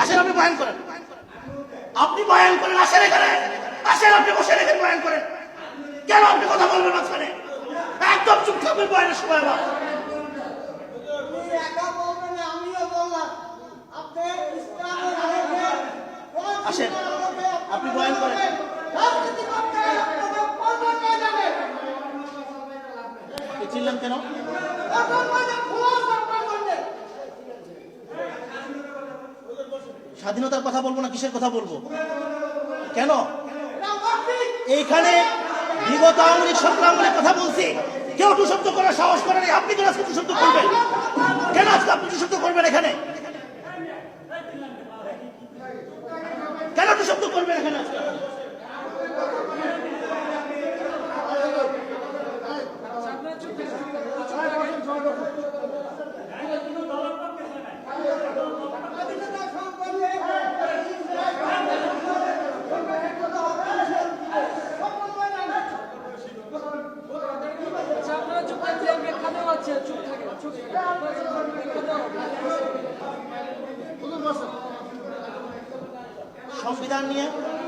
আসেন আপনি বয়ান করেন, আপনি বয়ান করেন, আসেন এখানে, আসেন আপনি বসেন এখানে বয়ান করেন। কেন আপনি কথা বলবেন মাঝখানে? একদম চুপ থাকবেন বয়ানের সময়। আমার আসেন আপনি বয়ান করেন। চিনলেন কেন? স্বাধীনতার কথা বলবো না কিসের কথা বলবো? কেন? এইখানে বিগত আওয়ামী লীগ সংগ্রামের কথা বলছি, কেউ টু শব্দ করার সাহস করে নাই। আপনি কেন আজকে টু শব্দ করবেন? কেন আজকে আপনি টু শব্দ করবেন এখানে? কেন টু শব্দ করবেন এখানে আজকে? সংবিধান নিয়ে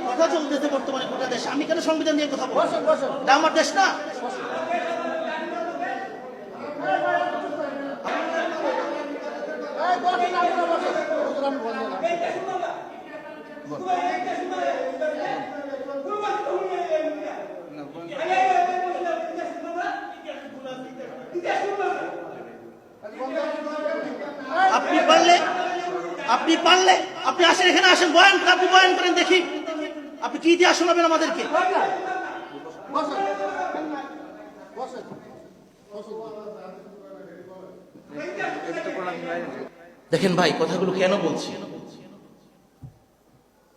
কথা চলতেছে বর্তমানে গোটা দেশে। আমি কেন সংবিধান নিয়ে কথা বলবো? এটা আমার দেশ না? আপনি পারলে আপনি আসেন এখানে, আসেন বয়ান, আপনি বয়ান করেন দেখি আপনি কি দিয়ে শোনাবেন আমাদেরকে। দেখেন ভাই, কথাগুলো কেন বলছি?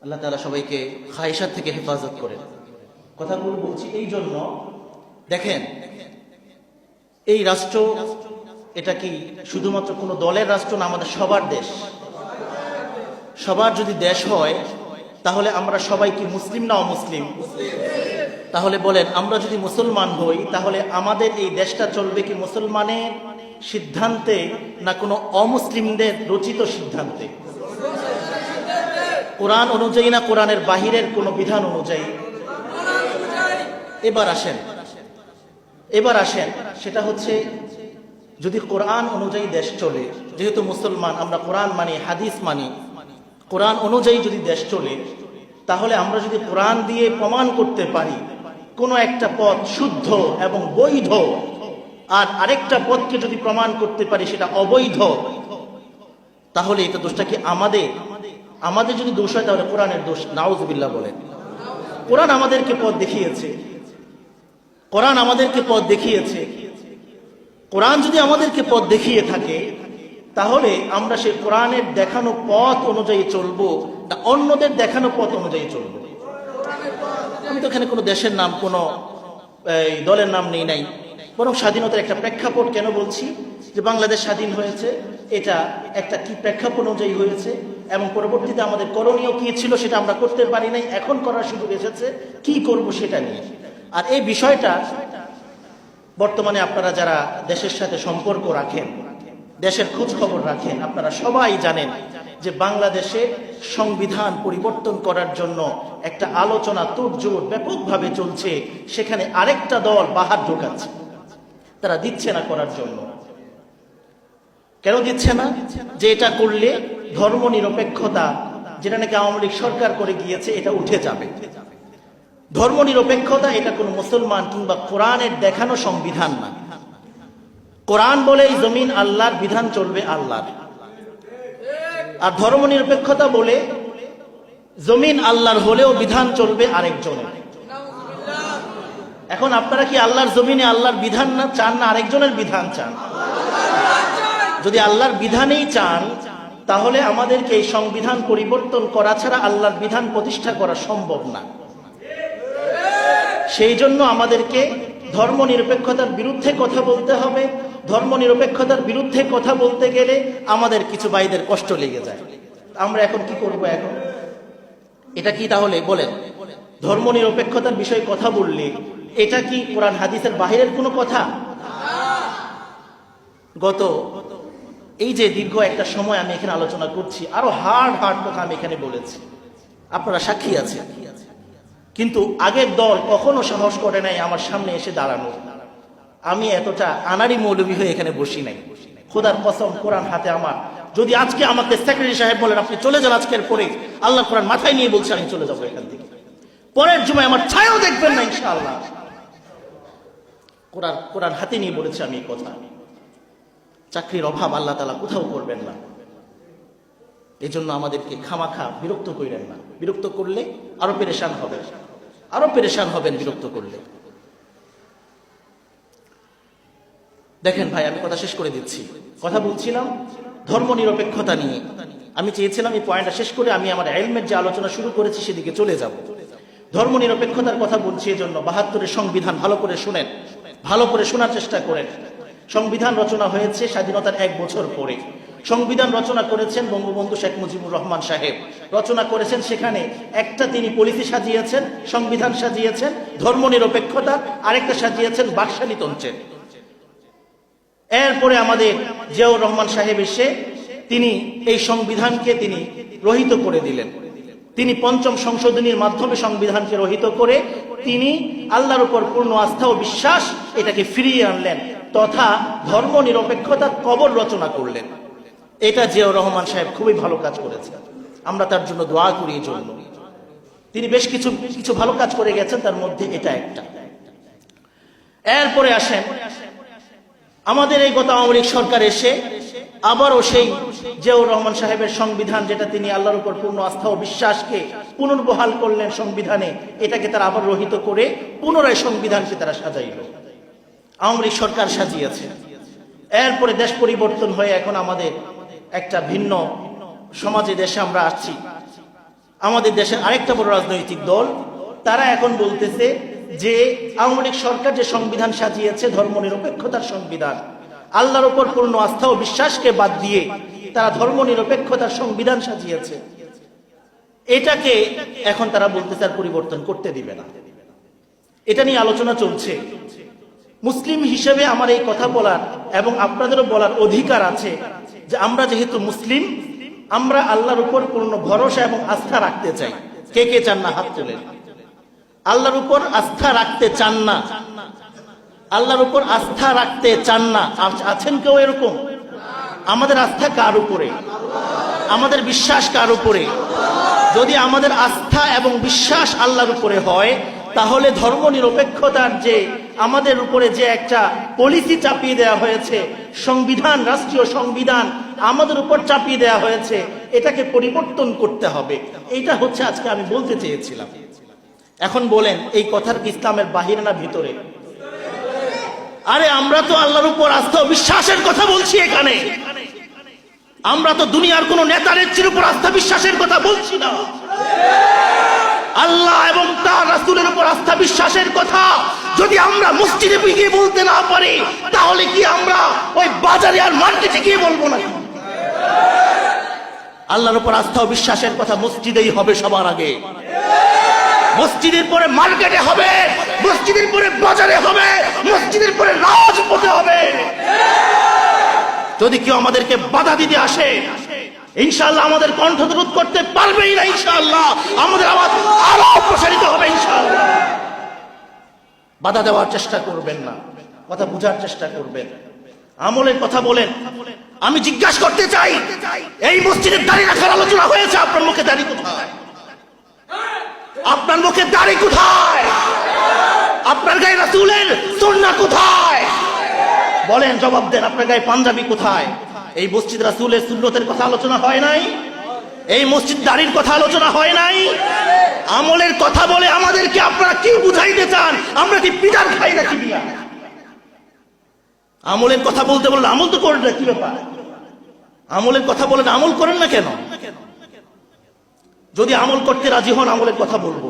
আল্লাহ তাআলা সবাইকে খায়েশাত থেকে হেফাজত করেন। কথাগুলো বলছি এই জন্য, দেখেন এই রাষ্ট্র এটা কি শুধুমাত্র কোনো দলের রাষ্ট্র না, আমাদের সবার দেশ। সবার যদি দেশ হয় তাহলে আমরা সবাই কি মুসলিম না অমুসলিম? তাহলে বলেন, আমরা যদি মুসলমান হই তাহলে আমাদের এই দেশটা চলবে কি মুসলমানের সিদ্ধান্তে না কোনো অমুসলিমদের রচিত সিদ্ধান্তে? কোরআন অনুযায়ী না কোরআনের বাহিরের কোনো বিধান অনুযায়ী? এবার আসেন সেটা হচ্ছে, যদি কোরআন অনুযায়ী দেশ চলে, যেহেতু মুসলমান আমরা কোরআন মানি, হাদিস মানি, কোরআন অনুযায়ী যদি দেশ চলে, তাহলে আমরা যদি কোরআন দিয়ে প্রমাণ করতে পারি কোনো একটা পথ শুদ্ধ এবং বৈধ, আর আরেকটা পথকে যদি প্রমাণ করতে পারি সেটা অবৈধ, তাহলে এটা দোষটা কি আমাদের যদি দোষ হয় তাহলে কোরআনের দোষ। নাউজুবিল্লাহ বলেন। কোরআন আমাদেরকে পথ দেখিয়েছে, কোরআন আমাদেরকে পথ দেখিয়েছে। কোরআন যদি আমাদেরকে পথ দেখিয়ে থাকে তাহলে আমরা সেই কোরআনের দেখানো পথ অনুযায়ী চলবো না অন্যদের দেখানো পথ অনুযায়ী চলবো? আমি তো এখানে কোনো দেশের নাম, কোনো দলের নাম নেই নাই, বরং স্বাধীনতার একটা প্রেক্ষাপট কেন বলছি, যে বাংলাদেশ স্বাধীন হয়েছে এটা একটা কি প্রেক্ষাপট অনুযায়ী হয়েছে, এবং পরবর্তীতে আমাদের করণীয় কি ছিল সেটা আমরা করতে পারি নাই, এখন করার সুযোগ এসেছে, কি করব সেটা নিয়ে। আর এই বিষয়টা বর্তমানে আপনারা যারা দেশের সাথে সম্পর্ক রাখেন, দেশের খোঁজ খবর রাখেন, আপনারা সবাই জানেন যে বাংলাদেশে সংবিধান পরিবর্তন করার জন্য একটা আলোচনা তোড়জোড় ব্যাপকভাবে চলছে। সেখানে আরেকটা দল বাহার ঢোকাচ্ছে, তারা দিচ্ছে না করার জন্য। কেন দিচ্ছে না? যে এটা করলে ধর্ম নিরপেক্ষতা, যেটা নাকি আওয়ামী লীগ সরকার করে গিয়েছে, এটা উঠে যাবে। ধর্ম নিরপেক্ষতা এটা কোনো মুসলমান কিংবা কোরআনের দেখানো সংবিধান না। কোরআন বলে এই জমিন আল্লাহর, বিধান চলবে আল্লাহর। আর ধর্ম নিরপেক্ষতা বলে জমিন আল্লাহর হলেও বিধান চলবে আরেকজনের। এখন আপনারা কি আল্লাহর জমিনে আল্লাহর বিধান না চান, না আরেকজনের বিধান চান? যদি আল্লাহর বিধানেই চান তাহলে আমাদেরকে এই সংবিধান পরিবর্তন করা ছাড়া আল্লাহর বিধান প্রতিষ্ঠা করা সম্ভব না। সেই জন্য আমাদেরকে ধর্ম নিরপেক্ষতার বিরুদ্ধে কথা বলতে হবে। ধর্ম নিরপেক্ষতার বিরুদ্ধে কথা বলতে গেলে আমাদের কিছু ভাইদের কষ্ট লেগে যায়। আমরা এখন কি করব? এখন এটা কি তাহলে বলেন, ধর্ম নিরপেক্ষতার বিষয়ে কথা বললে এটা কি কোরআন হাদিসের বাহিরের কোনো কথা? গত এই যে দীর্ঘ একটা সময় আমি এখানে আলোচনা করছি, আরো হার্ড হার্ড কথা আমি এখানে বলেছি, আপনারা সাক্ষী আছেন। কিন্তু আগের দল কখনো সাহস করে নাই আমার সামনে এসে দাঁড়ানো। আমি এতটা আনাড়ি মৌলবী হয়ে এখানে বসি নাই, খোদার কসম, কোরআন হাতে আমার। যদি আজকে আমাকে সেক্রেটারি সাহেব বলেন আপনি চলে যান আজকের পরে, আল্লাহ কোরআন মাথায় নিয়ে বলছে আমি চলে যাবো এখান থেকে, পরের জুমায় আমার ছায়াও দেখবেন না ইনশাআল্লাহ। কোরআন হাতে নিয়ে বলেছে আমি এই কথা। চাকরির অভাব আল্লাহ তাআলা কোথাও করবেন না, এই জন্য আমাদেরকে খামাখা বিরক্ত করেন না। বিরক্ত করলে আরো পেরেশান হবে, আরো পেরেশান হবেন বিরক্ত করলে। দেখেন ভাই, আমি কথা শেষ করে দিচ্ছি। কথা বলছিলাম ধর্ম নিরপেক্ষতা নিয়ে। আমি চেয়েছিলাম এই পয়েন্টটা শেষ করে আমি আমার ইলমের যে আলোচনা শুরু করেছি সেদিকে চলে যাব। ধর্ম নিরপেক্ষতার কথা বলছি এজন্য ৭২-এর সংবিধান ভালো করে শুনেন, ভালো করে শোনার চেষ্টা করেন। সংবিধান রচনা হয়েছে স্বাধীনতার 1 বছর পরে। সংবিধান রচনা করেছেন বঙ্গবন্ধু শেখ মুজিবুর রহমান সাহেব, রচনা করেছেন। সেখানে একটা তিনি পলিসি সাজিয়েছেন, সংবিধান সাজিয়েছেন ধর্ম নিরপেক্ষতা, আরেকটা সাজিয়েছেন বাকশালীতন্ত্রের। এরপরে আমাদের জিয়াউর রহমান সাহেব এসে তিনি এই সংবিধানকে তিনি রহিত করে দিলেন। তিনি ৫ম সংশোধনীর মাধ্যমে সংবিধানকে রহিত করে তিনি আল্লাহর উপর পূর্ণ আস্থা ও বিশ্বাস এটাকে ফিরিয়ে আনলেন, তথা ধর্ম নিরপেক্ষতার কবর রচনা করলেন। এটা জিয়াউর রহমান সাহেব খুবই ভালো কাজ করেছেন, আমরা তার জন্য দোয়া করি। এই জন্য তিনি বেশ কিছু ভালো কাজ করে গেছেন, তার মধ্যে এটা একটা। এরপরে আসেন আমাদের এই গত আওয়ামী লীগ সরকার এসে আবারও সেই জিয়াউর রহমান সাহেবের সংবিধান, যেটা তিনি আল্লাহর উপর পূর্ণ আস্থা ও বিশ্বাসকে পুনর্বহাল করলেন সংবিধানে, এটাকে তারা আবার রহিত করে পুনরায় সংবিধানকে তারা সাজাইল। আওয়ামী লীগ সরকার সাজিয়েছে। এরপরে দেশ পরিবর্তন হয়ে এখন আমাদের একটা ভিন্ন সমাজে দেশে আমরা আসছি। আমাদের দেশের আরেকটা বড় রাজনৈতিক দল তারা এখন বলতেছে যে আওয়ামী লীগ সরকার যে সংবিধান সাজিয়েছে ধর্ম নিরপেক্ষতার সংবিধান, আল্লাহর উপর পূর্ণ আস্থা ও বিশ্বাসকে বাদ দিয়ে তারা ধর্ম নিরপেক্ষতার সংবিধান সাজিয়েছে, এটাকে এখন তারা বলতেছে আর পরিবর্তন করতে দিবে না। এটা নিয়ে আলোচনা চলছে। মুসলিম হিসেবে আমার এই কথা বলার এবং আপনাদেরও বলার অধিকার আছে যে আমরা যেহেতু মুসলিম, আমরা আল্লাহর উপর পূর্ণ ভরসা এবং আস্থা রাখতে চাই। কে কে চান না হাত তোলেন? আল্লাহর উপর আস্থা রাখতে চান না? আল্লাহর উপর আস্থা রাখতে চান না? আছেন কেউ এরকম? আমাদের আস্থা কার উপরে? আমাদের বিশ্বাস কার উপরে? যদি আমাদের আস্থা এবং বিশ্বাস আল্লাহর উপরে হয়, তাহলে ধর্ম নিরপেক্ষতার যে আমাদের উপরে যে একটা পলিসি চাপিয়ে দেওয়া হয়েছে, সংবিধান, রাষ্ট্রীয় সংবিধান আমাদের উপর চাপিয়ে দেওয়া হয়েছে, এটাকে পরিবর্তন করতে হবে। এইটা হচ্ছে আজকে আমি বলতে চেয়েছিলাম। এখন বলেন, এই কথার কি ইসলামের বাহিরে না ভিতরে? আরে আমরা তো আল্লাহর উপর আস্থা ও বিশ্বাসের কথা বলছি এখানে। আমরা তো দুনিয়ার কোন নেতা নেত্রীর উপর আস্থা বিশ্বাসের কথা বলছি না। আল্লাহ এবং তার রাসূলের উপর আস্থা বিশ্বাসের কথা যদি আমরা মসজিদে গিয়ে বলতে না পারি, তাহলে কি আমরা ওই বাজারে আর মার্কেটে গিয়ে বলবো না? আল্লাহর উপর আস্থা ও বিশ্বাসের কথা মসজিদেই হবে সবার আগে। মসজিদের পরে মার্কেটে হবে, মসজিদের পরে বাজারে হবে, মসজিদের পরে রাজপথে হবে। যদি কেউ আমাদেরকে বাধা দিতে আসে, ইনশাআল্লাহ আমাদের কণ্ঠরোধ করতে পারবেই না। ইনশাআল্লাহ আমাদের আওয়াজ আরো প্রসারিত হবে। ইনশাআল্লাহ বাধা দেওয়ার চেষ্টা করবেন না, কথা বোঝার চেষ্টা করবেন, আমলের কথা বলেন। আমি জিজ্ঞাসা করতে চাই, এই মসজিদের দাড়ি রাখার আলোচনা হয়েছে, আপনার মুখে দাড়ি কোথায়? আপনার মুখে দাড়ি কোথায়? আপনার গায়ে রাসূলের সুন্নাহ কোথায়? বলেন, জবাব দেন। আপনার গায়ে পাঞ্জাবি কোথায়? এই মসজিদ রাসূলের সুন্নতের কথা আলোচনা হয় নাই? এই মসজিদ দাড়ির কথা আলোচনা হয় নাই? আমলের কথা বলে আমাদেরকে আপনারা কি বুঝাইতে চান? আমরা কি পিটার খাই নাকি? আমলের কথা বলতে বললে আমল তো করেন না, কি ব্যাপার? আমলের কথা বলেন, আমল করেন না কেন? যদি আমল করতে রাজি হন, আমলের কথা বলবো।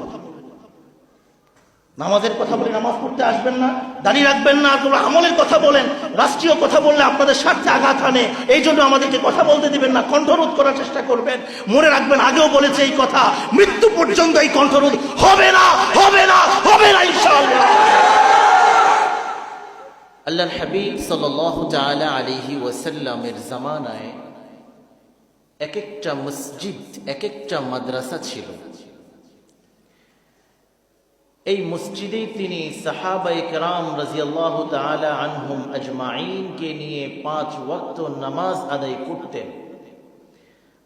নামাজের কথা বলে নামাজ পড়তে আসবেন না, দাঁড়িয়ে রাখবেন না, তোমরা আমলের কথা বলেন। রাষ্ট্রীয় কথা বললে আপনাদের স্বার্থে আঘাত আনে, এই জন্য আমাদেরকে কথা বলতে দিবেন না, কণ্ঠরোধ করার চেষ্টা করবেন। মনে রাখবেন, আগেও বলেছে এই কথা, মৃত্যু পর্যন্ত এই কণ্ঠরোধ হবে না, হবে না, হবে না ইনশাআল্লাহ। আল্লাহর হাবিব সাল্লাল্লাহু তাআলা আলাইহি ওয়াসাল্লামের জামানায় এক একটা মসজিদ, এক একটা মাদ্রাসা ছিল। এই মসজিদেই তিনি সাহাবায়ে কেরাম রাদিয়াল্লাহু তাআলা আনহুম আজমাইনকে নিয়ে 5 ওয়াক্ত নামাজ আদায় করতেন।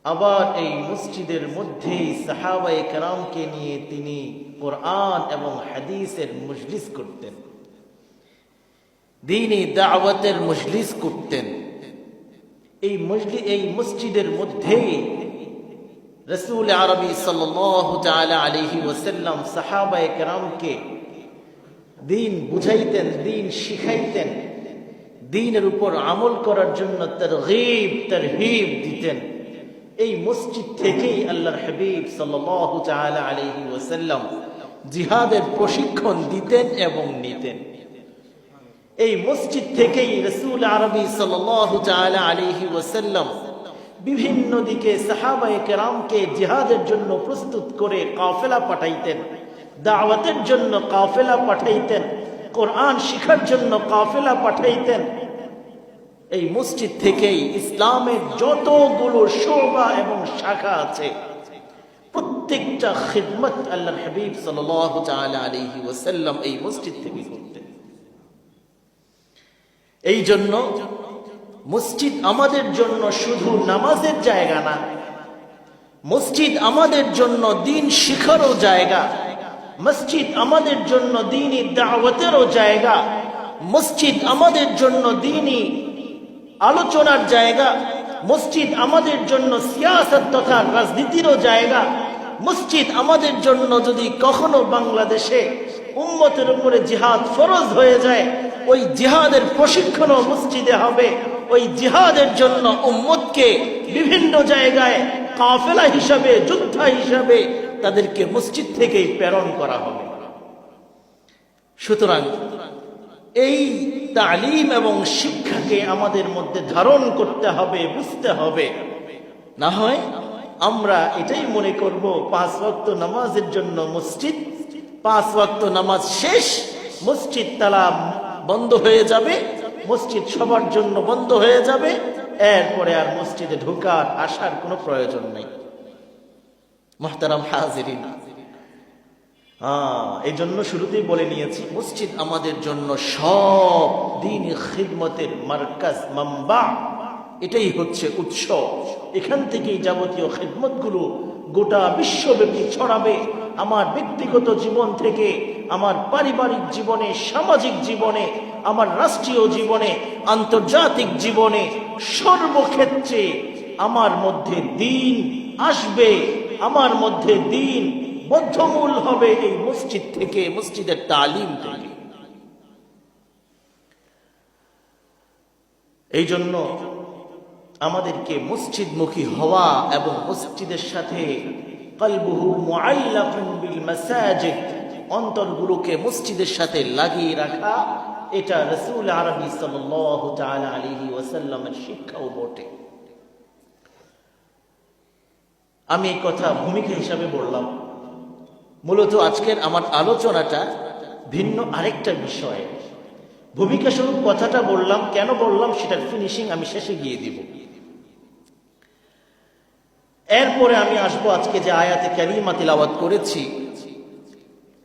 আবার এই মসজিদের মধ্যেই সাহাবায়ে কেরামকে নিয়ে তিনি কোরআন এবং হাদিসের মজলিস করতেন, দ্বীনি দাওয়াতের মজলিস করতেন। এই মসজিদের মধ্যেই রাসূল আরবি সাল্লাল্লাহু তাআলা আলাইহি ওয়াসাল্লাম সাহাবায়ে কেরামকে দ্বীন বুঝাইতেন, দ্বীন শিখাইতেন, দ্বীনের উপর আমল করার জন্য তারগীব দিতেন। এই মসজিদ থেকেই আল্লাহর হাবিব সাল্লাল্লাহু তাআলা আলাইহি ওয়াসাল্লাম জিহাদের প্রশিক্ষণ দিতেন এবং নিতেন। এই মসজিদ থেকেই রাসূল আরবি সাল্লাল্লাহু তাআলা আলাইহি ওয়াসাল্লাম বিভিন্ন দিকে সাহাবায়ে কেরামকে জিহাদের জন্য প্রস্তুত করে কাফেলা পাঠাইতেন, দাওয়াতের জন্য কাফেলা পাঠাইতেন, কোরআন শিখার জন্য কাফেলা পাঠাইতেন। এই মসজিদ থেকেই ইসলামের যতগুলো শোভা এবং শাখা আছে প্রত্যেকটা খিদমত আল্লাহর হাবিব সাল্লাল্লাহু তাআলা আলাইহি ওয়াসাল্লাম এই মসজিদ থেকে করতেন। এই জন্য মসজিদ আমাদের জন্য শুধু নামাজের জায়গা না, মসজিদ আমাদের জন্য দ্বীন শিখারও জায়গা, মসজিদ আমাদের জন্য দ্বীনি দাওয়াতেরও জায়গা, মসজিদ আমাদের জন্য দ্বীনি আলোচনার জায়গা, মসজিদ আমাদের জন্য সিয়াসত তথা রাজনীতিরও জায়গা। মসজিদ আমাদের জন্য যদি কখনো বাংলাদেশে উম্মতের উপরে জিহাদ ফরজ হয়ে যায়, ওই জিহাদের প্রশিক্ষণও মসজিদে হবে। ওই জিহাদের জন্য উম্মতকে বিভিন্ন জায়গায় কাফেলা হিসাবে, যোদ্ধা হিসাবে তাদেরকে মসজিদ থেকেই প্রেরণ করা হবে। সুতরাং এই তালিম এবং শিক্ষাকে আমাদের মধ্যে ধারণ করতে হবে, বুঝতে হবে। না হয় আমরা এটাই মনে করব 5 ওয়াক্ত নামাজের জন্য মসজিদ, 5 ওয়াক্ত নামাজ শেষ, মসজিদ তালা বন্ধ হয়ে যাবে, মসজিদ সবার জন্য বন্ধ হয়ে যাবে, এরপরে আর মসজিদে ঢোকার আসার কোনো প্রয়োজন নেই। মুহতারাম হাজিরিন, এই জন্য শুরুতেই বলে নিয়েছি মসজিদ আমাদের জন্য সব দ্বীনি খিদমতের মারকাজ, মামবা, এটাই হচ্ছে উৎস। এখান থেকেই যাবতীয় খিদমতগুলো গোটা বিশ্বব্যাপী ছড়াবে। আমার ব্যক্তিগত জীবন থেকে আমার পারিবারিক জীবনে, সামাজিক জীবনে, আমার রাষ্ট্রীয় জীবনে, আন্তর্জাতিক জীবনে, সর্বক্ষেত্রে আমার মধ্যে দ্বীন আসবে, আমার মধ্যে দ্বীন বদ্ধমূল হবে এই মসজিদ থেকে, মসজিদের তালিম থেকে। এই জন্য আমাদেরকে মসজিদমুখী হওয়া এবং মসজিদের সাথে কলবুহু মুআল্লাকুন বিল মাসাজিদ, অন্তরগুলোকে মসজিদের সাথে লাগিয়ে রাখা, এটা রাসূল আরবি সাল্লাল্লাহু তাআলা আলাইহি ওয়াসাল্লামের শিক্ষাও বটে। আমি এই কথা ভূমিকা হিসাবে বললাম। মূলত আজকের আমার আলোচনাটা ভিন্ন আরেকটা বিষয়। ভূমিকা স্বরূপ কথাটা বললাম, কেন বললাম সেটার ফিনিশিং আমি শেষে গিয়ে দিব। এরপরে আমি আসবো আজকে যে আয়াতে কারিমা তিলাওয়াত করেছি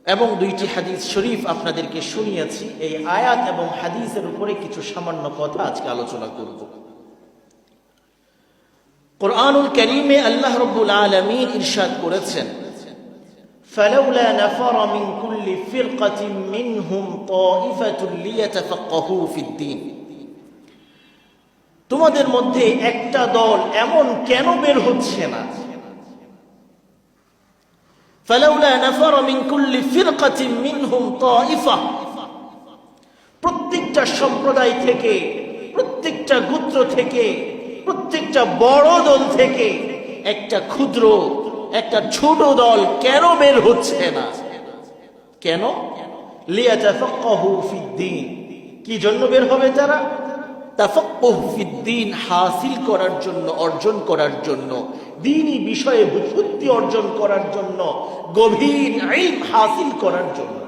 এবং 2টি হাদিস শরীফ আপনাদেরকে শুনিয়েছি, এই আয়াত এবং হাদিসের উপরে কিছু সামান্য কথা আজকে আলোচনা করব। কুরআনুল কারীমে আল্লাহ রাব্বুল আলামিন ইরশাদ করেছেন, فلولا نفر من كل فرقة منهم طائفة ليتفقهوا في الدين। তোমাদের মধ্যে একটা দল এমন কেন বের হচ্ছে না? فلولا نفر من كل فرقة منهم طائفة, প্রত্যেকটা সম্প্রদায় থেকে, প্রত্যেকটা গোত্র থেকে, প্রত্যেকটা বড় দল থেকে একটা ক্ষুদ্র, একটা ছোট দল কেন বের হচ্ছে না? কেন? লিয়াতাফাক্কাহু ফিদ্দীন, কি জন্য বের হবে তারা? তাফাক্কুহ ফিদ্দীন, হাসিল করার জন্য, অর্জন করার জন্য, দ্বীনি বিষয়ে বুদ্ধি অর্জন করার জন্য, গভীর ইলম হাসিল করার জন্য।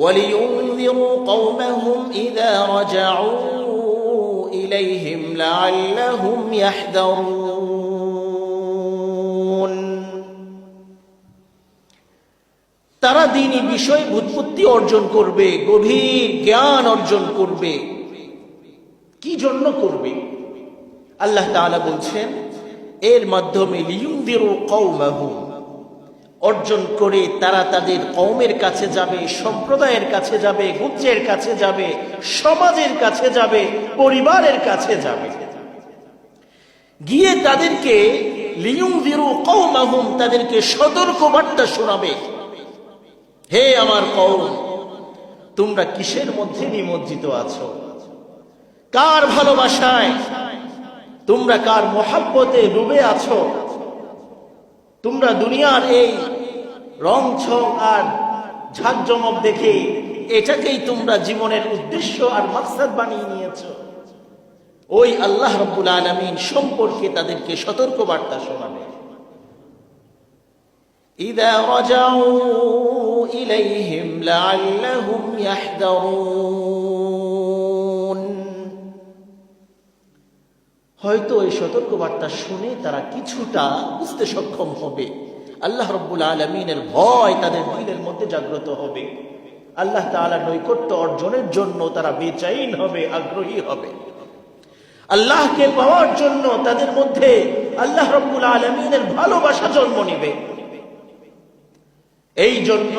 وَلِيُنذِرُوا قَوْمَهُمْ إِذَا رَجَعُوا إِلَيْهِمْ لَعَلَّهُمْ يَحْذَرُونَ। তারা দ্বীনি বিষয় বুৎপত্তি অর্জন করবে, গভীর জ্ঞান অর্জন করবে। কি জন্য করবে? আল্লাহ তাআলা বলছেন এর মাধ্যমে লিয়ুনযিরু কওমাহুম, অর্জন করে তারা তাদের কওমের কাছে যাবে, সম্প্রদায়ের কাছে যাবে, গোত্রের কাছে যাবে, সমাজের কাছে যাবে, পরিবারের কাছে যাবে। গিয়ে তাদেরকে লিয়ুনযিরু কওমাহুম, তাদেরকে সতর্ক বার্তা শোনাবে। হে আমার কওম, তোমরা কিসের মধ্যে নিমজ্জিত আছো? কার ভালোবাসায়, তোমরা কার মহব্বতে ডুবে আছো? তোমরা দুনিয়ার এই রং ছং আর ঝাঁকজমক দেখে এটাকেই তোমরা জীবনের উদ্দেশ্য আর মাকসাদ বানিয়ে নিয়েছো। ওই আল্লাহ রাব্বুল আলামিন সম্পর্কে তাদেরকে সতর্ক বার্তা শোনাবে। ইযা রাজাউ ইলাইহিম লাআল্লাহুম ইয়াহদারুন, হয়তো এই সতর্ক বার্তা শুনে তারা কিছুটা বুঝতে সক্ষম হবে। আল্লাহ রাব্বুল আলামিনের ভয় তাদের দিলের মধ্যে জাগ্রত হবে। আল্লাহ তাআলার নৈকট্য অর্জনের জন্য তারা বেচাইন হবে, আগ্রহী হবে। আল্লাহকে পাওয়ার জন্য তাদের মধ্যে আল্লাহ রাব্বুল আলামিনের ভালোবাসা জন্ম নিবে। এই জন্য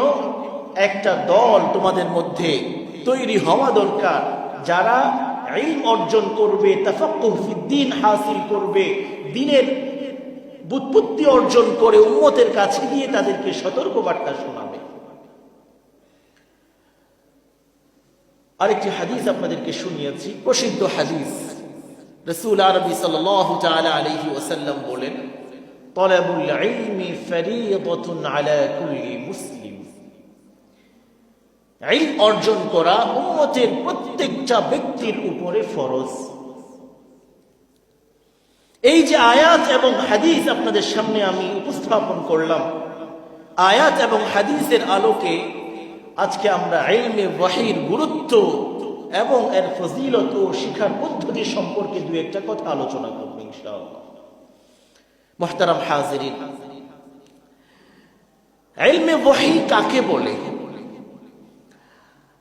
একটা দল তোমাদের মধ্যে তৈরি হওয়া দরকার, যারা ইলম অর্জন করবে, তাফাক্কুহ ফিদ্দীন হাসিল করবে, দ্বীনের বুৎপত্তি অর্জন করে উম্মতের কাছে গিয়ে তাদেরকে সতর্ক বার্তা শোনাবে। আরেকটি হাদিস আপনাদেরকে শুনিয়েছি, প্রসিদ্ধ হাদিস। রাসূল আরবি সাল্লাল্লাহু তাআলা আলাইহি ওয়াসাল্লাম বলেন, তালাবুল ইলমি ফরিইদাতুন আলা কুল্লি মুসলিম, ইলম অর্জন করা উম্মতের প্রত্যেকটা ব্যক্তির উপরে ফরজ। এই যে আয়াত এবং হাদিস আপনাদের সামনে আমি উপস্থাপন করলাম, আয়াত এবং হাদিসের আলোকে আজকে আমরা ইলমে ওয়াহির গুরুত্ব এবং এর ফজিলত ও শিক্ষার পদ্ধতি সম্পর্কে দুই একটা কথা আলোচনা করব ইনশাআল্লাহ। মুহতারাম হাজিরিন, ইলমে ওয়াহি কাকে বলে?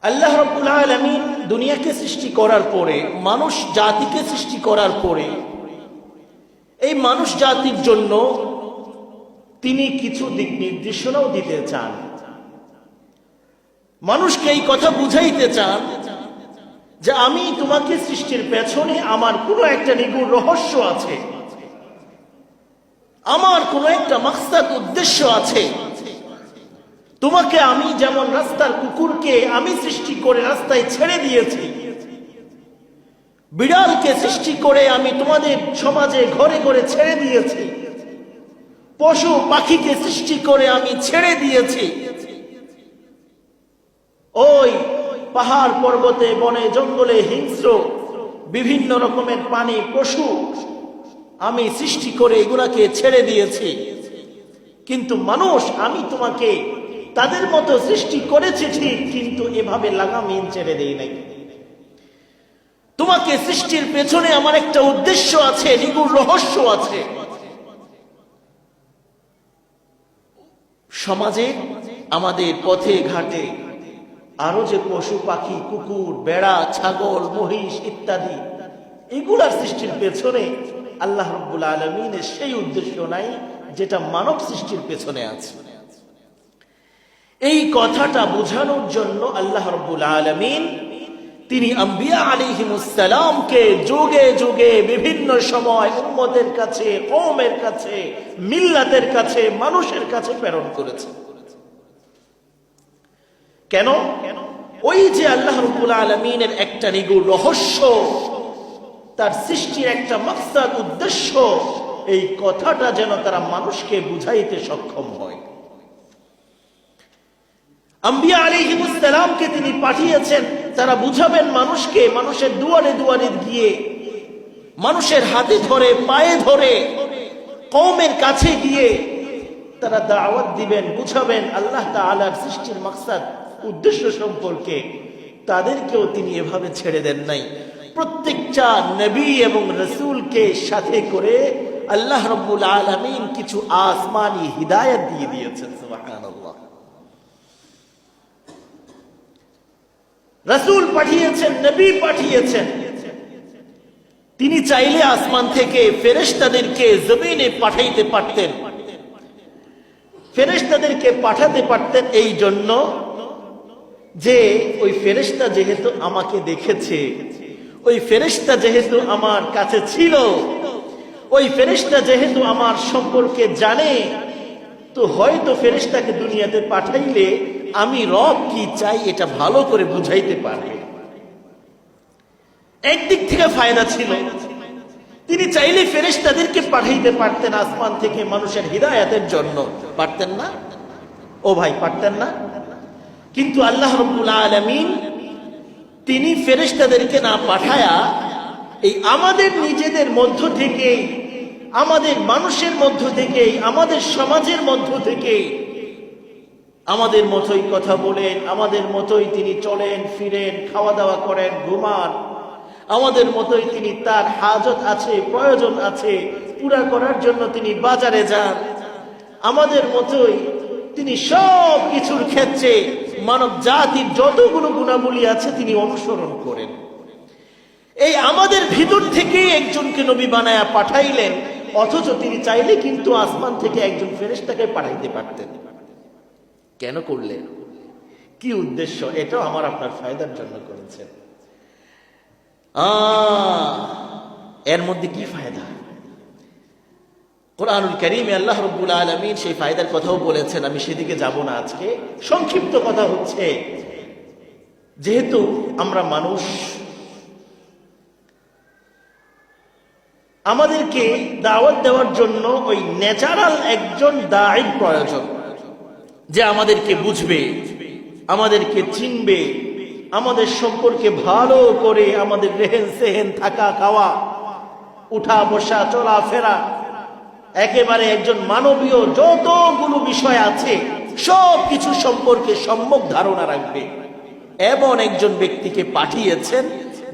আল্লাহ রাব্বুল আলামিন দুনিয়াকে সৃষ্টি করার পরে, মানুষ জাতিকে সৃষ্টি করার পরে, এই মানুষ জাতির জন্য তিনি কিছু দিক নির্দেশনাও দিতে চান। মানুষকে এই কথা বুঝাইতে চান যে আমি তোমাকে সৃষ্টির পেছনে আমার কোনো একটা নিগূঢ় রহস্য আছে, আমার কোনো একটা মাকসাদ উদ্দেশ্য আছে। তোমাকে আমি যেমন রাস্তার কুকুরকে আমি সৃষ্টি করে রাস্তায় ছেড়ে দিয়েছি, বিড়ালকে সৃষ্টি করে আমি তোমাদের সমাজে ঘরে ঘরে ছেড়ে দিয়েছি, পশু পাখিকে সৃষ্টি করে আমি ছেড়ে দিয়েছি, ওই পাহাড় পর্বতে বনে জঙ্গলে হিংস্র বিভিন্ন রকমের প্রাণী পশু আমি সৃষ্টি করে এগুলাকে ছেড়ে দিয়েছি। কিন্তু মানুষ, আমি তোমাকে তাদের মতো সৃষ্টি করেছি ঠিক, কিন্তু এভাবে লাগামিন ছেড়ে দেই নাই। তোমাকে সৃষ্টির পেছনে আমার একটা উদ্দেশ্য আছে, নিগূঢ় রহস্য আছে। সমাজে আমাদের পথে ঘাটে আরো যে পশু পাখি, কুকুর, বেড়া, ছাগল, মহিষ ইত্যাদি, এগুলার সৃষ্টির পেছনে আল্লাহ রাব্বুল আলামিনের সেই উদ্দেশ্য নাই যেটা মানব সৃষ্টির পেছনে আছে। এই কথাটা বোঝানোর জন্য আল্লাহ রাব্বুল আলামিন তিনি আম্বিয়া আলাইহিমুস সালামকে যুগে যুগে বিভিন্ন সময় উম্মতের কাছে, কওমের কাছে, মিল্লাতের কাছে, মানুষের কাছে প্রেরণ করেছেন। কেন? ওই যে আল্লাহ রাব্বুল আলামিনের একটা নিগূঢ় রহস্য, তার সৃষ্টির একটা মাকসাদ উদ্দেশ্য, এই কথাটা যেন তারা মানুষকে বুঝাইতে সক্ষম হয়। আম্বিয়া আলাইহিমুস সালামকে তিনি পাঠিয়েছেন, তারা বুঝাবেন মানুষকে, মানুষের দুয়ারে দুয়ারে গিয়ে, মানুষের হাতে ধরে, পায়ে ধরে, কওমের কাছে গিয়ে তারা দাওয়াত দিবেন, বুঝাবেন আল্লাহ তাআলার সৃষ্টির মাকসাদ উদ্দেশ্য সম্পর্কে, তাদেরকেও তিনি এভাবে ছেড়ে দেন নাই। প্রত্যেকটা নবী এবং রসুলকে সাথে করে আল্লাহ রাব্বুল আলামিন কিছু আসমানি হিদায়াত দিয়ে দিয়েছেন। সুবহানাল্লাহ। রসুল পাঠিয়েছেন, নবী পাঠিয়েছেন। তিনি চাইলে আসমান থেকে ফেরেশতাদেরকে জমিনে পাঠাইতে পারতেন। ফেরেশতাদেরকে পাঠাতে পারতেন এই জন্য যে ওই ফেরেশতা যেহেতু আমাকে দেখেছে, ওই ফেরেশতা যেহেতু আমার কাছে ছিল, ওই ফেরেশতা যেহেতু আমার সম্পর্কে জানে, তো হয়তো ফেরেশতাকে দুনিয়াতে পাঠাইলে আমি রব কি চাই এটা ভালো করে বুঝাইতে পারবে। একদিক থেকে ফায়দা ছিল। তিনি চাইলে ফেরেশতাদেরকে পাঠাইতে পারতেন আসমান থেকে মানুষের হিদায়াতের জন্য, পারতেন না? ও ভাই, পারতেন না? কিন্তু আল্লাহ রাব্বুল আলামিন তিনি ফেরেশতাদেরকে না পাঠায়া এই আমাদের নিজেদের মধ্য থেকেই, আমাদের মানুষের মধ্য থেকেই, আমাদের সমাজের মধ্য থেকেই আমাদের মতোই কথা বলেন, আমাদের মতোই তিনি চলেন ফিরেন, খাওয়া দাওয়া করেন, ঘুমান, আমাদের মতোই তিনি তার হাজত আছে, প্রয়োজন আছে পুরা করার জন্য তিনি বাজারে যান, আমাদের মতোই তিনি সব কিছুর ক্ষেত্রে মানব জাতির যতগুলো গুণাবলী আছে তিনি অনুসরণ করেন। এই আমাদের ভিতর থেকে একজনকে নবী বানায়া পাঠাইলেন, অথচ তিনি চাইলে কিন্তু আসমান থেকে একজন ফেরেশতাকে পাঠাইতে পারতেন। কেন করলেন? কি উদ্দেশ্য? এটাও আমার আপনার ফায়দার জন্য করেছেন। এর মধ্যে কি ফায়দা? কোরআনুল কারীমে আল্লাহ রাব্বুল আলামিন সেই ফায়দার কথাও বলেছেন। আমি সেদিকে যাব না আজকে। সংক্ষিপ্ত কথা হচ্ছে, যেহেতু আমরা মানুষ, আমাদেরকে দাওয়াত দেওয়ার জন্য ওই ন্যাচারাল একজন দাঈর প্রয়োজন, যে আমাদেরকে বুঝবে, আমাদেরকে চিনবে, আমাদের সম্পর্কে ভালো করে আমাদের রেহেন সেহেন, থাকা খাওয়া, উঠা বসা, চলাফেরা, একেবারে একজন মানবীয় যতগুলো বিষয় আছে সব কিছু সম্পর্কে সম্যক ধারণা রাখবে, এমন একজন ব্যক্তিকে পাঠিয়েছেন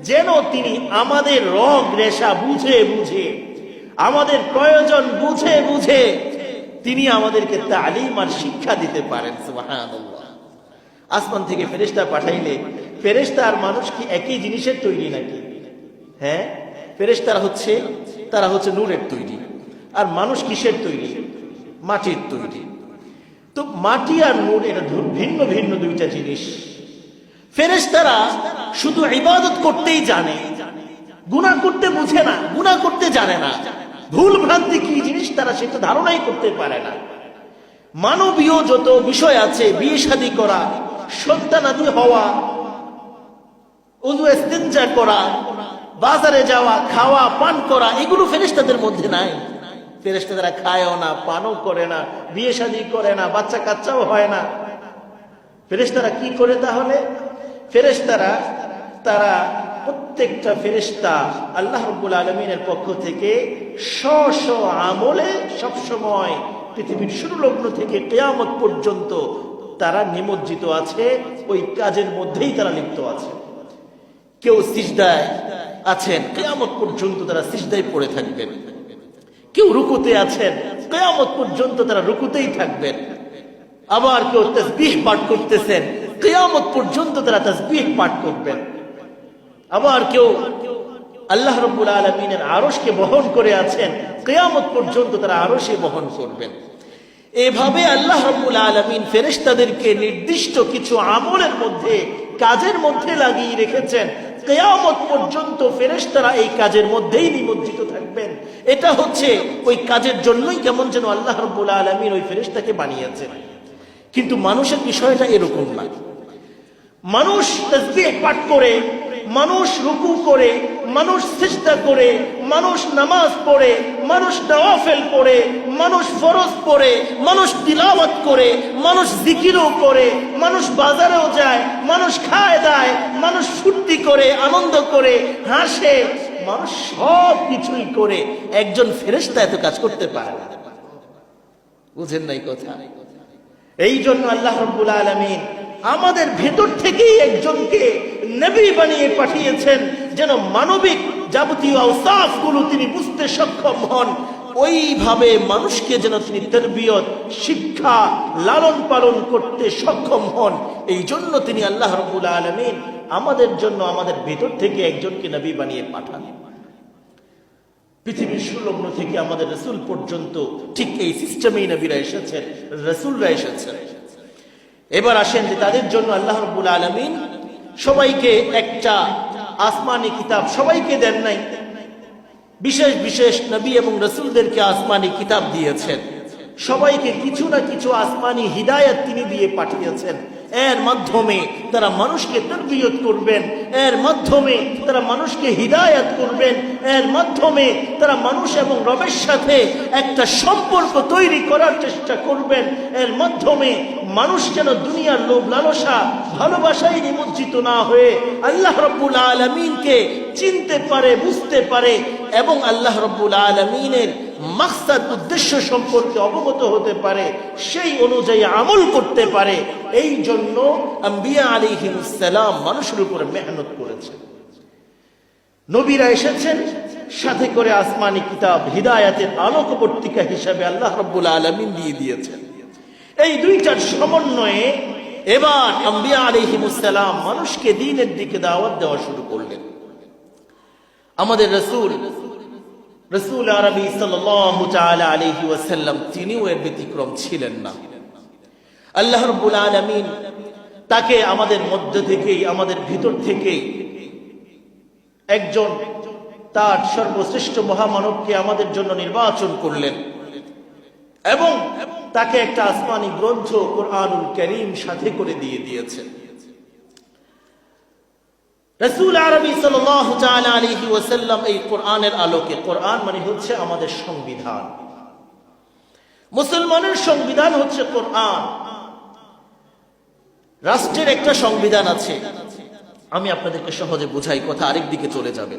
যেন তিনি আমাদের রগ রেশা বুঝে বুঝে, আমাদের প্রয়োজন বুঝে বুঝে তিনি আমাদেরকে তালিম আর শিক্ষা দিতে পারেন। সুবহানাল্লাহ। আসমান থেকে ফেরেশতা পাঠাইলে, ফেরেশতা আর মানুষ কি একই জিনিসের তৈরি নাকি? হ্যাঁ, তারা হচ্ছে নূরের তৈরি, আর মানুষ কিসের তৈরি? মাটির তৈরি। তো মাটি আর নূর এটা ভিন্ন ভিন্ন দুইটা জিনিস। ফেরেশতারা শুধু ইবাদত করতেই জানে, গুনাহ করতে বুঝে না, গুনাহ করতে জানে না, ভুল ভ্রান্তি কি জিনিস তারা সেটা ধারণাই করতে পারে না। মানবীয় যত বিষয় আছে, বিয়ে শাদী করা, সন্তানাদি হওয়া, ওযু ইস্তিনজা করা, বাজারে যাওয়া, খাওয়া পান করা, এগুলো ফেরেশতাদের মধ্যে নাই। ফেরেশতারা খায়ও না, পানও করে না, বিয়ে শাদী করে না, বাচ্চা কাচ্চাও হয় না। ফেরেশতারা কি করে তাহলে? ফেরেশতারা তারা প্রত্যেকটা ফেরেশতা আল্লাহ রাব্বুল আলামিনের পক্ষ থেকে স্ব আমলে সবসময় পৃথিবীর শুরু লগ্ন থেকে কিয়ামত পর্যন্ত তারা নিমজ্জিত আছে, ওই কাজের মধ্যেই তারা লিপ্ত আছে। কেউ সিজদায় আছেন, কিয়ামত পর্যন্ত তারা সিজদায় পড়ে থাকবেন। কেউ রুকুতে আছেন, কিয়ামত পর্যন্ত তারা রুকুতেই থাকবেন। আবার কেউ তাসবিহ পাঠ করতেছেন, কিয়ামত পর্যন্ত তারা তাসবিহ পাঠ করবেন। আবার কেউ আল্লাহ রাব্বুল আলামিনের আরশকে বহন করে আছেন, কিয়ামত পর্যন্ত তারা আরশে বহন করবেন। এভাবে আল্লাহ রাব্বুল আলামিন ফেরেশতাদেরকে নির্দিষ্ট কিছু আমলের মধ্যে, কাজের মধ্যে লাগিয়ে রেখেছেন। কিয়ামত পর্যন্ত ফেরেশতারা এই কাজের মধ্যেই নিমজ্জিত থাকবেন। এটা হচ্ছে ওই কাজের জন্যই কেমন যেন আল্লাহ রাব্বুল আলামিন ওই ফেরেশতাকে বানিয়েছেন। কিন্তু মানুষের বিষয়টা এরকম না। মানুষ তাসবিহ পাঠ করে, মানুষ রুকু করে, মানুষ সিজদা করে, মানুষ নামাজ পড়ে, মানুষ নওয়াফিল পড়ে, মানুষ ফরজ পড়ে, মানুষ তিলাওয়াত করে, মানুষ জিকিরও করে, মানুষ বাজারেও যায়, মানুষ খায় দায়, মানুষ ফুর্তি করে, আনন্দ করে, হাসে, মানুষ সব কিছুই করে। একজন ফেরেশতা এত কাজ করতে পারে না। বুঝেন নাই কথা? এই জন্য আল্লাহ রাব্বুল আলামিন আমাদের ভেতর থেকেই একজনকে নবী বানিয়ে পাঠিয়েছেন, যেন মানবিক যাবতীয় আওসাফগুলো তিনি বুঝতে সক্ষম হন, ওইভাবে মানুষকে যেন তিনি তারবিয়ত, শিক্ষা, লালন পালন করতে সক্ষম হন। এই জন্য তিনি আল্লাহ রাব্বুল আলামিন আমাদের জন্য আমাদের ভেতর থেকে একজনকে নবী বানিয়ে পাঠান। পৃথিবীর সুলগ্ন থেকে আমাদের রাসূল পর্যন্ত ঠিক এই সিস্টেমেই নবীরা এসেছেন, রাসূলরা এসেছেন। এবার আসেন যে তাদের জন্য আল্লাহ রাব্বুল আলামিন সবাইকে একটা আসমানি কিতাব সবাইকে দেন নাই, বিশেষ বিশেষ নবী এবং রাসূলদেরকে আসমানি কিতাব দিয়েছেন। সবাইকে কিছু না কিছু আসমানি হিদায়াত তিনি দিয়ে পাঠিয়েছেন। এর মাধ্যমে তারা মানুষকে তারবিয়ত করবেন, এর মাধ্যমে তারা মানুষকে হিদায়াত করবেন, এর মাধ্যমে তারা মানুষ এবং রবের সাথে একটা সম্পর্ক তৈরি করার চেষ্টা করবেন। এর মাধ্যমে মানুষ যেন দুনিয়ার লোভ লালসা ভালোবাসায় নিমজ্জিত না হয়ে আল্লাহ রাব্বুল আলামিনকে চিনতে পারে, বুঝতে পারে এবং আল্লাহ রাব্বুল আলামিনের মাকসাদ উদ্দেশ্য সম্পর্কে অবগত হতে পারে, সেই অনুযায়ী আমল করতে পারে। এই জন্য আম্বিয়া আলাইহিমুস সালাম মানুষের উপরে মেহনত করেছেন। নবীরা এসেছেন, সাথে করে আসমানি কিতাব হিদায়াতের আলোকবর্তিকা হিসাবে আল্লাহ রাব্বুল আলামিন দিয়ে দিয়েছেন। এই দুইটার সমন্বয়ে এবার আম্বিয়া আলাইহিমুস সালাম মানুষকে দ্বীনের দিকে দাওয়াত দেওয়া শুরু করলেন। আমাদের রাসূল আরবি সাল্লাল্লাহু তাআলা আলাইহি ওয়াসাল্লাম তিনিও এর ব্যতিক্রম ছিলেন না। আল্লাহ রাব্বুল আলামিন তাকে আমাদের মধ্য থেকেই, আমাদের ভিতর থেকেই একজন তার সর্বশ্রেষ্ঠ মহামানবকে আমাদের জন্য নির্বাচন করলেন এবং তাকে একটা আসমানি গ্রন্থ কুরআনুল কারীম সাথে করে দিয়ে দিয়েছেন। রাসূল আরবি সাল্লাল্লাহু তাআলা আলাইহি ওয়াসাল্লাম এই কোরআনের আলোকে, কোরআন মানে হচ্ছে আমাদের সংবিধান, মুসলমানের সংবিধান হচ্ছে কোরআন। রাষ্ট্রের একটা সংবিধান আছে, আমি আপনাদেরকে সহজে বোঝাই, কথা আরেক দিকে চলে যাবে।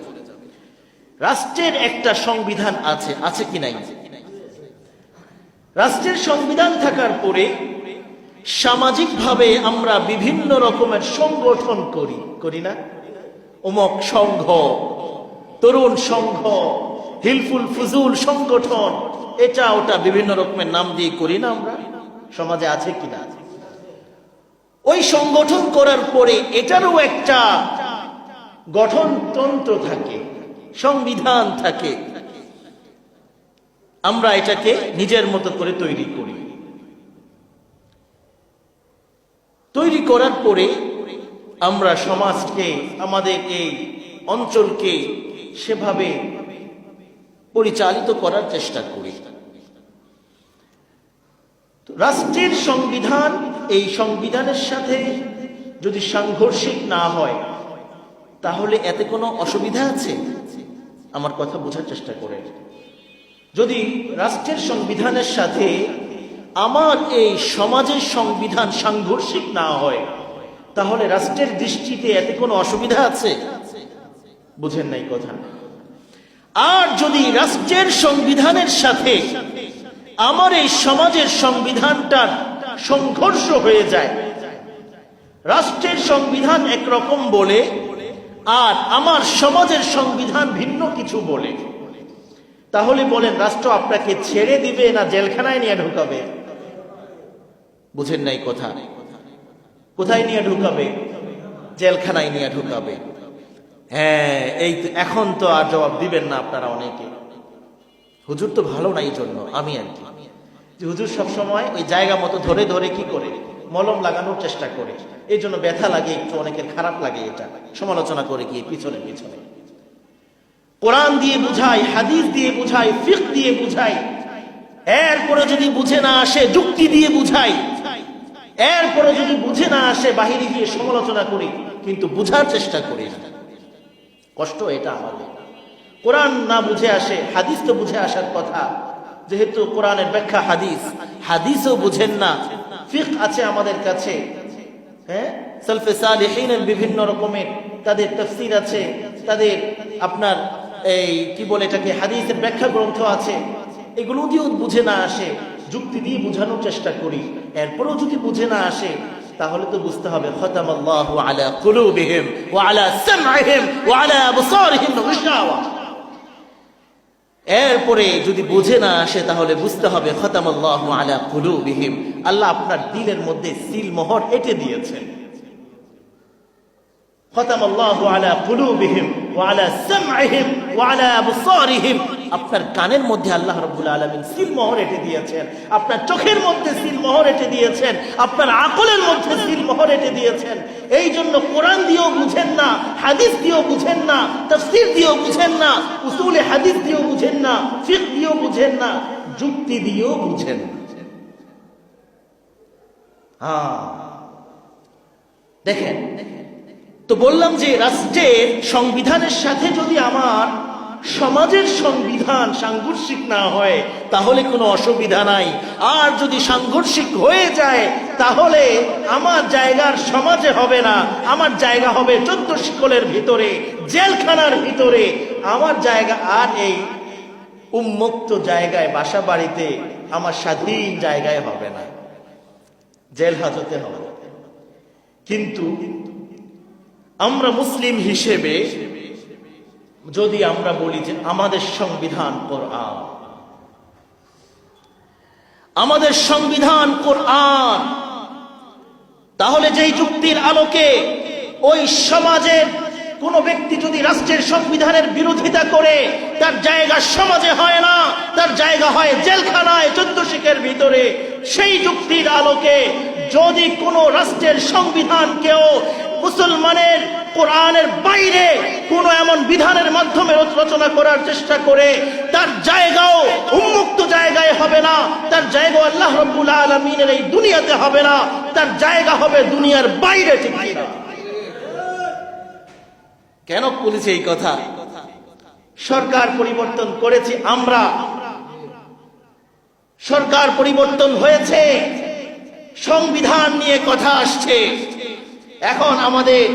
রাষ্ট্রের একটা সংবিধান আছে, আছে কি নাই? রাষ্ট্রের সংবিধান থাকার পরে সামাজিকভাবে আমরা বিভিন্ন রকমের সংগঠন করি না? অমুক সংঘ, তরুণ সংঘ, হিলফুল ফুজুল সংগঠন, এটা ওটা বিভিন্ন রকমের নাম দিয়ে করি না আমরা? সমাজে আছে কিনা? ওই সংগঠন করার পরে এটারও একটা গঠনতন্ত্র থাকে, সংবিধান থাকে। আমরা এটাকে নিজের মতো করে তৈরি করি। তৈরি করার পরে আমরা সমাজকে, আমাদের এই অঞ্চলকে সেভাবে পরিচালিত করার চেষ্টা করি। রাষ্ট্রের সংবিধান, এই সংবিধানের সাথে যদি সাংঘর্ষিক না হয় তাহলে এতে কোনো অসুবিধা আছে? আমার কথা বোঝার চেষ্টা করে। যদি রাষ্ট্রের সংবিধানের সাথে আমার এই সমাজের সংবিধান সাংঘর্ষিক না হয় তাহলে রাষ্ট্রের দৃষ্টিতে এতে কোনো অসুবিধা আছে? বুঝেন নাই কথা। আর যদি রাষ্ট্রের সংবিধানের সাথে আমার এই সমাজের সংবিধানটার সংঘর্ষ হয়ে যায়, রাষ্ট্রের সংবিধান একরকম বলে আর আমার সমাজের সংবিধান ভিন্ন কিছু বলে, তাহলে বলেন রাষ্ট্র আপনাকে ছেড়ে দিবে না জেলখানায় নিয়ে ঢুকাবে? বুঝেন নাই কথা। কোথায় নিয়ে ঢুকাবে? জেলখানায় নিয়ে ঢুকাবে। হ্যাঁ, এই এখন তো আর জবাব দিবেন না আপনারা অনেকে, হুজুর তো ভালো না, এই জন্য আমি আর কি, যে হুজুর সবসময় ওই জায়গা মতো ধরে ধরে কি করে মলম লাগানোর চেষ্টা করে, এই জন্য ব্যথা লাগে একটু, অনেকের খারাপ লাগে, এটা সমালোচনা করে গিয়ে পিছনে পিছনে। কোরআন দিয়ে বুঝাই, হাদিস দিয়ে বুঝাই, ফিকহ দিয়ে বুঝাই, এরপরে যদি বুঝে না আসে যুক্তি দিয়ে বুঝাই, এরপরে যদি বুঝে না আসে বাহিরে গিয়ে সমালোচনা করি, কিন্তু বুঝার চেষ্টা করি না। কষ্ট এটা আমাদের। কোরআন না বুঝে আসে, হাদিস তো বুঝে আসার কথা, যেহেতু কোরআনের ব্যাখ্যা হাদিস, হাদিসও বুঝেন না। ফিকহ আছে আমাদের কাছে, হ্যাঁ, সালফে সালেহিনের বিভিন্ন রকমের তাদের তাফসীর আছে, তাদের আপনার এই কি বলে এটাকে হাদিসের ব্যাখ্যা গ্রন্থ আছে, এগুলো দিয়েও বুঝে না আসে, যুক্তি দিয়ে বোঝানোর চেষ্টা করি। এরপরেও যদি বুঝে না আসে তাহলে তো বুঝতে হবে খতামাল্লাহু আলা কুলুবিহিম ওয়া আলা সামইহিম ওয়া আলা আবসারিহিম গিশাওয়া। এরপরে যদি বুঝে না আসে তাহলে বুঝতে হবে খতামাল্লাহু আলা কুলুবিহিম, আল্লাহ আপনার দিলের মধ্যে সিল মোহর এঁটে দিয়েছেন। খতামাল্লাহু আলা কুলুবিহিম ওয়া আলা সামইহিম ওয়া আলা আবসারিহিম, আপনার কানের মধ্যে আল্লাহ রাব্বুল আলামিন সিল মোহর এঁটে দিয়েছেন, আপনার চোখের মধ্যে সিল মোহর এঁটে দিয়েছেন, আপনার আকলের মধ্যে সিল মোহর এঁটে দিয়েছেন। এই জন্য কোরআন দিয়েও বুঝেন না, হাদিস দিয়েও বুঝেন না, তাফসীর দিয়েও বুঝেন না, উসুলে হাদিস দিয়েও বুঝেন না, ফিকহ দিয়েও বুঝেন না, যুক্তি দিয়েও বুঝেন না। দেখেন তো বললাম যে রাষ্ট্রের সংবিধানের সাথে যদি আমার সমাজের সংবিধান সাংঘর্ষিক না হয় তাহলে কোনো অসুবিধা নাই, আর যদি সাংঘর্ষিক হয়ে যায় তাহলে আমার জায়গার সমাজে হবে না, আমার জায়গা হবে 14 শিকলের ভিতরে, জেলখানার ভিতরে। আমার জায়গা আর এই উন্মুক্ত জায়গায়, বাসা বাড়িতে, আমার স্বাধীন জায়গায় হবে না, জেল হাজতে হবে। কিন্তু আমরা মুসলিম হিসেবে যদি আমরা বলি যে আমাদের সংবিধান কোরআন, আমাদের সংবিধান কোরআন, তাহলে যেই যুক্তির আলোকে ওই সমাজের কোন ব্যক্তি যদি রাষ্ট্রের সংবিধানের বিরোধিতা করে তার জায়গা সমাজে হয় না, তার জায়গা হয় জেলখানায় 14 শিকের ভিতরে, সেই যুক্তির আলোকে যদি কোন রাষ্ট্রের সংবিধানকেও মুসলমানের কোরআনের বাইরে কোন এমন বিধানের মাধ্যমে রচনা করার চেষ্টা করে, তার জায়গাও উন্মুক্ত জায়গায় হবে না, তার জায়গা আল্লাহ রাব্বুল আলামিনের এই দুনিয়াতে হবে না, তার জায়গা হবে দুনিয়ার বাইরে। ঠিক না? কেন বলেছি এই কথা? সরকার পরিবর্তন করেছি আমরা, সরকার পরিবর্তন হয়েছে, সংবিধান নিয়ে কথা আসছে। এখন আমাদের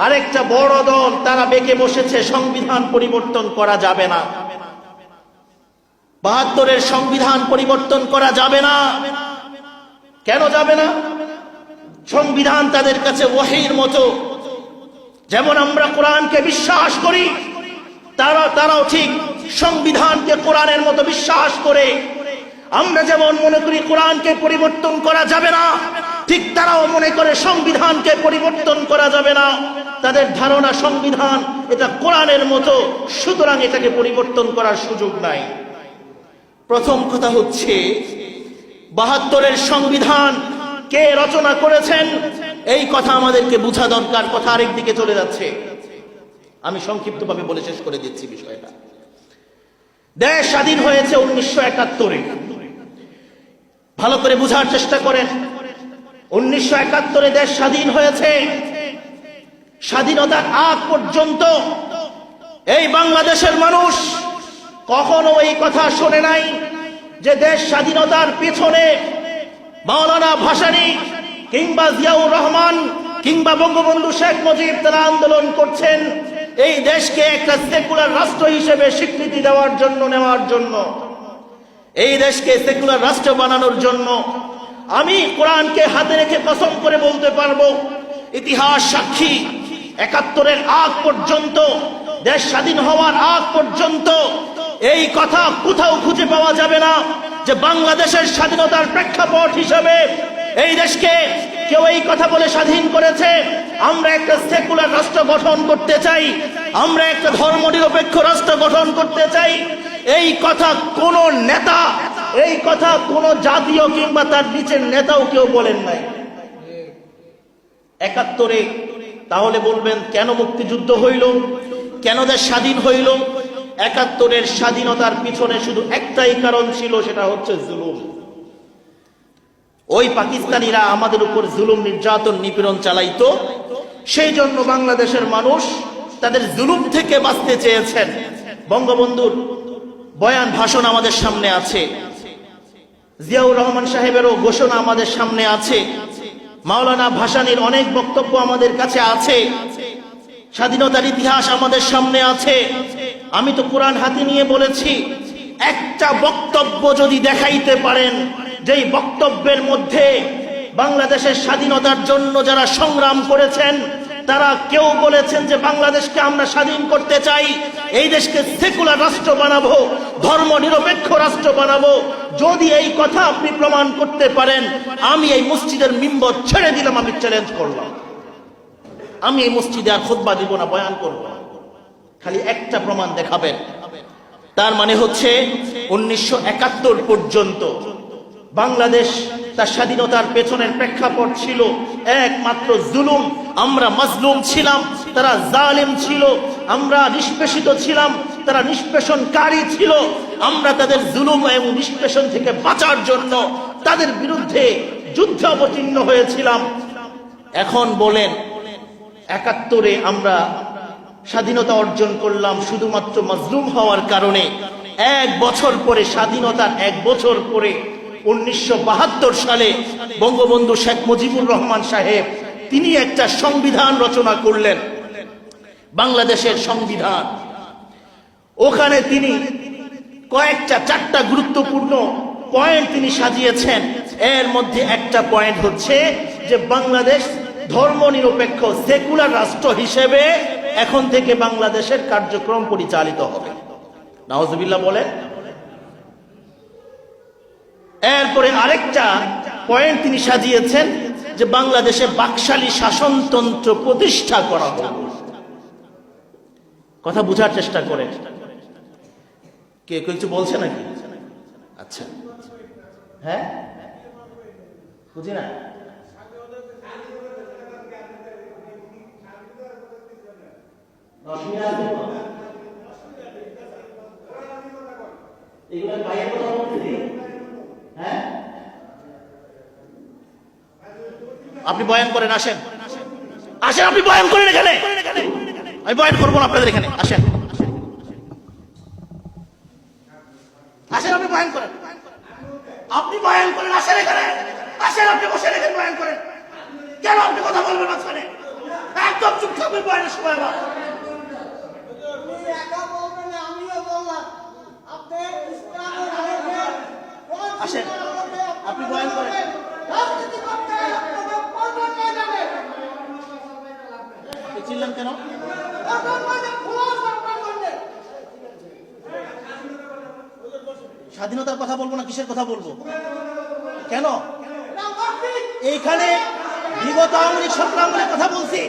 আরেকটা বড় দল তারা বেঁকে বসেছে সংবিধান পরিবর্তন করা যাবে না, ৭২-এর সংবিধান পরিবর্তন করা যাবে না। কেন যাবে না? সংবিধান তাদের কাছে ওহীর মতো। যেমন আমরা কোরআনকে বিশ্বাস করি, তারাও ঠিক সংবিধানকে কোরআনের মতো বিশ্বাস করে। আমরা যেমন মনে করি কোরআনকে পরিবর্তন করা যাবে না, ঠিক তারাও মনে করে সংবিধানকে পরিবর্তন করা যাবে না। তাদের ধারণা সংবিধান এটা কোরআনের মতো, সুতরাং এটাকে পরিবর্তন করার সুযোগ নাই। প্রথম কথা হচ্ছে ৭২-এর সংবিধান কে রচনা করেছেন এই কথা আমাদেরকে বোঝা দরকার। কথা আরেক দিকে চলে যাচ্ছে, আমি সংক্ষিপ্তভাবে বলে শেষ করে দিচ্ছি বিষয়টা। দেশ স্বাধীন হয়েছে 1971-এ, ভালো করে বোঝার চেষ্টা করেন। 1971-এ দেশ স্বাধীন হয়েছে। স্বাধীনতার আগ পর্যন্ত এই বাংলাদেশের মানুষ কখনো এই কথা শোনে নাই যে দেশ স্বাধীনতার পিছনে মাওলানা ভাসানী কিংবা জিয়াউর রহমান কিংবা বঙ্গবন্ধু শেখ মুজিব তারা আন্দোলন করছেন এই দেশকে একটা সেকুলার রাষ্ট্র হিসেবে স্বীকৃতি দেওয়ার জন্য, নেওয়ার জন্য, এই দেশকে সেকুলার রাষ্ট্র বানানোর জন্য। আমি কোরআনকে হাতে রেখে কসম করে বলতে পারবো, ইতিহাস সাক্ষী, ৭১-এর আগ পর্যন্ত, দেশ স্বাধীন হওয়ার আগ পর্যন্ত এই কথা কোথাও খুঁজে পাওয়া যাবে না যে বাংলাদেশের স্বাধীনতার প্রেক্ষাপট হিসেবে এই দেশকে কেউ এই কথা বলে স্বাধীন করেছে আমরা একটা সেকুলার রাষ্ট্র গঠন করতে চাই, আমরা একটা ধর্মনিরপেক্ষ রাষ্ট্র গঠন করতে চাই। এই কথা কোন নেতা, এই কথা কোন জাতীয় কিংবা তার নিচের নেতাও কেউ বলেন নাই ৭১-এ। তাহলে বলবেন কেন মুক্তিযুদ্ধ হইল, কেন দেশ স্বাধীন হইল? ৭১-এর স্বাধীনতার পিছনে শুধু একটাই কারণ ছিল, সেটা হচ্ছে জুলুম। ওই পাকিস্তানিরা আমাদের উপর জুলুম, নির্যাতন, নিপীড়ন চালাইতো। সেই জন্য বাংলাদেশের মানুষ তাদের জুলুম থেকে বাঁচতে চেয়েছেন। বঙ্গবন্ধুর বয়ান, ভাষণ আমাদের সামনে আছে, জিয়াউর রহমান সাহেবেরও ঘোষণা আমাদের সামনে আছে, মাওলানা ভাসানীর অনেক বক্তব্য আমাদের কাছে আছে, স্বাধীনতার ইতিহাস আমাদের সামনে আছে। আমি তো কোরআন হাতে নিয়ে বলেছি, একটা বক্তব্য যদি দেখাইতে পারেন যেই বক্তব্যের মধ্যে বাংলাদেশের স্বাধীনতার জন্য যারা সংগ্রাম করেছেন তারা কেউ বলেছেন যে বাংলাদেশকে আমরা স্বাধীন করতে চাই, এই দেশকে সেকুলার রাষ্ট্র বানাবো, ধর্ম নিরপেক্ষ রাষ্ট্র বানাবো। যদি এই কথা আপনি প্রমাণ করতে পারেন, আমি এই মসজিদের মিম্বর ছেড়ে দিলাম, আমি চ্যালেঞ্জ করলাম, আমি এই মসজিদে আর খুতবা দিব না, বয়ান করব না। খালি একটা প্রমাণ দেখাবেন। তার মানে হচ্ছে 1971 পর্যন্ত বাংলাদেশ তার স্বাধীনতার পেছনের প্রেক্ষাপট ছিল একমাত্র জুলুম। আমরা মাজলুম ছিলাম, তারা জালেম ছিল। আমরা নিষ্পেষিত ছিলাম, তারা নিষ্পেষণকারী ছিল। আমরা তাদের জুলুম এবং নিষ্পেষণ থেকে বাঁচার জন্য তাদের বিরুদ্ধে যুদ্ধে অবতীর্ণ হয়েছিলাম। এখন বলেন 71-এ আমরা স্বাধীনতা অর্জন করলাম শুধুমাত্র মাজলুম হওয়ার কারণে। এক বছর পরে, স্বাধীনতার এক বছর পরে 1972 সালে বঙ্গবন্ধু শেখ মুজিবুর রহমান সাহেব তিনি একটা সংবিধান রচনা করলেন, বাংলাদেশের সংবিধান। ওখানে তিনি কয়েকটা 4টা গুরুত্বপূর্ণ পয়েন্ট তিনি সাজিয়েছেন। এর মধ্যে একটা পয়েন্ট হচ্ছে যে বাংলাদেশ ধর্মনিরপেক্ষ সেকুলার রাষ্ট্র হিসেবে এখন থেকে বাংলাদেশের কার্যক্রম পরিচালিত হবে। নাউজুবিল্লাহ বলেন। এরপরে আরেকটা পয়েন্ট তিনি সাজিয়েছেন যে বাংলাদেশে বাকশালী শাসনতন্ত্র প্রতিষ্ঠা করা হবে। কথা বোঝার চেষ্টা করেন। কে কিছু বলছে নাকি? আচ্ছা, হ্যাঁ, বুঝি না। আপনি বয়ান করেন, আসেন আসেন, আপনি বয়ান করেন এখানে। আমি বয়ান করবো না আপনাদের এখানে, আসেন আসেন, আপনি বয়ান করেন, আপনি বয়ান করেন, আসেন এখানে, আসেন, আপনি বসেন এখানে বয়ান করেন। কেন আপনি কথা বলবেন মাঝখানে? একদম চুপ থাকবেন বয়ানের সময়। আবার আসেন, আপনি বয়ান করেন। চিনলেন কেন? স্বাধীনতার কথা বলবো না, কিসের কথা বলবো? কেন? এইখানে বিগত আওয়ামী লীগ সরকার আমলের কথা বলছি,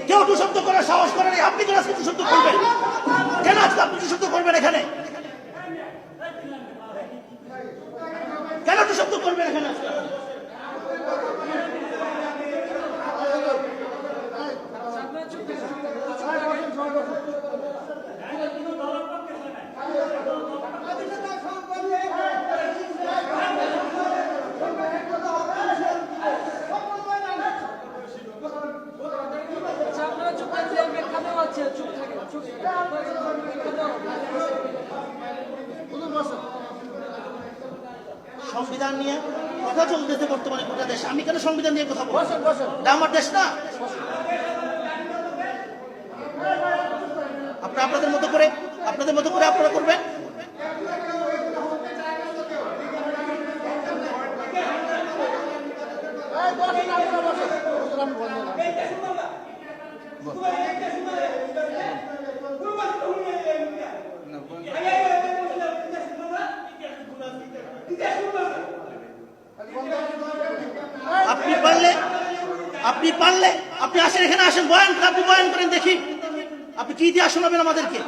কেউ টু শব্দ করার সাহস করেন। আপনি কেন আজকে টু শব্দ করবেন? কেন আজকে আপনি টু শব্দ করবেন এখানে? কেন টু শব্দ করবেন এখানে? সংবিধান নিয়ে কথা চলতেছে বর্তমানে গোটা দেশ। আমি কেন সংবিধান নিয়ে কথা বলবো? এটা আমার দেশ না। আপনারা আপনাদের মতো করে আপনারা করবেন। আপনি পারলে আপনি আসেন এখানে, আসেন, বয়ান, আপনি বয়ান করেন, দেখি আপনি কি দিয়ে শোনাবেন আমাদেরকে।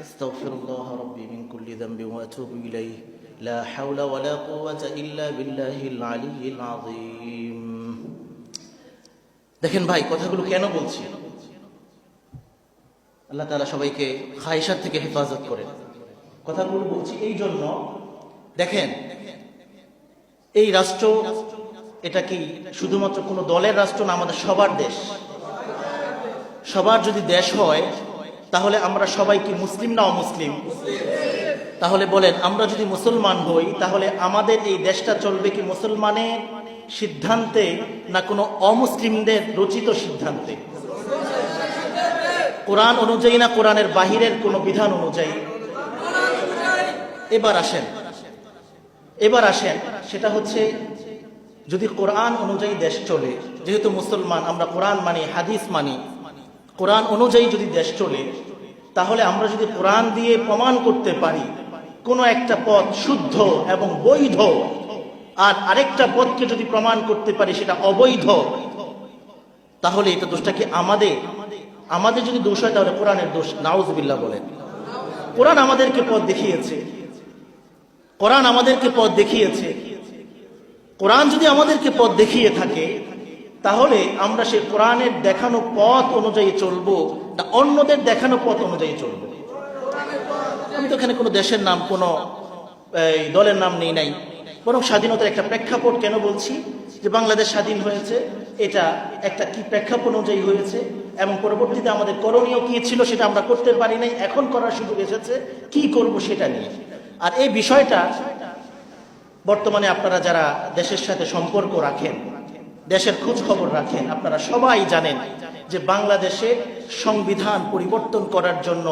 আস্তাগফিরুল্লাহ রাব্বি মিন কুল্লি যামবি ওয়া আতুবু ইলাইহি লা হাওলা ওয়া লা কুওয়াতা ইল্লা বিল্লাহিল আলিয়্যিল আযীম। দেখেন ভাই, কথাগুলো কেন বলছি? আল্লাহ তাআলা সবাইকে খায়সাত থেকে হেফাজত করেন। কথাগুলো বলছি এই জন্য, দেখেন এই রাষ্ট্র এটা কি শুধুমাত্র কোনো দলের রাষ্ট্র না, আমাদের সবার দেশ। সবার যদি দেশ হয় তাহলে আমরা সবাই কি মুসলিম না অমুসলিম? তাহলে বলেন, আমরা যদি মুসলমান হই তাহলে আমাদের এই দেশটা চলবে কি মুসলমানের সিদ্ধান্তে না কোনো অমুসলিমদের রচিত সিদ্ধান্তে? কোরআন অনুযায়ী না কোরআনের বাহিরের কোনো বিধান অনুযায়ী? এবার আসেন সেটা হচ্ছে যদি কোরআন অনুযায়ী দেশ চলে, যেহেতু মুসলমান আমরা কোরআন মানি, হাদিস মানি, কোরআন অনুযায়ী যদি দেশ চলে, তাহলে আমরা যদি কোরআন দিয়ে প্রমাণ করতে পারি কোনো একটা পথ শুদ্ধ এবং বৈধ, আর আরেকটা পথকে যদি প্রমাণ করতে পারি সেটা অবৈধ, তাহলে এটা দোষটা কি আমাদের যদি দোষ হয় তাহলে কোরআনের দোষ। নাউজুবিল্লাহ বলেন। কোরআন আমাদেরকে পথ দেখিয়েছে, কোরআন যদি আমাদেরকে পথ দেখিয়ে থাকে, তাহলে আমরা সেই কোরআনের দেখানো পথ অনুযায়ী চলবো না অন্যদের দেখানো পথ অনুযায়ী চলবো? আমি তো এখানে কোনো দেশের নাম, কোনো দলের নাম নেই নাই, বরং স্বাধীনতার একটা প্রেক্ষাপট কেন বলছি, যে বাংলাদেশ স্বাধীন হয়েছে, এটা একটা কি প্রেক্ষাপট অনুযায়ী হয়েছে, এবং পরবর্তীতে আমাদের করণীয় কি ছিল সেটা আমরা করতে পারি নাই, এখন করার সুযোগ এসেছে, কি করব সেটা নিয়ে। আর এই বিষয়টা বর্তমানে আপনারা যারা দেশের সাথে সম্পর্ক রাখেন, দেশের খোঁজ খবর রাখেন, আপনারা সবাই জানেন যে বাংলাদেশে সংবিধান পরিবর্তন করার জন্য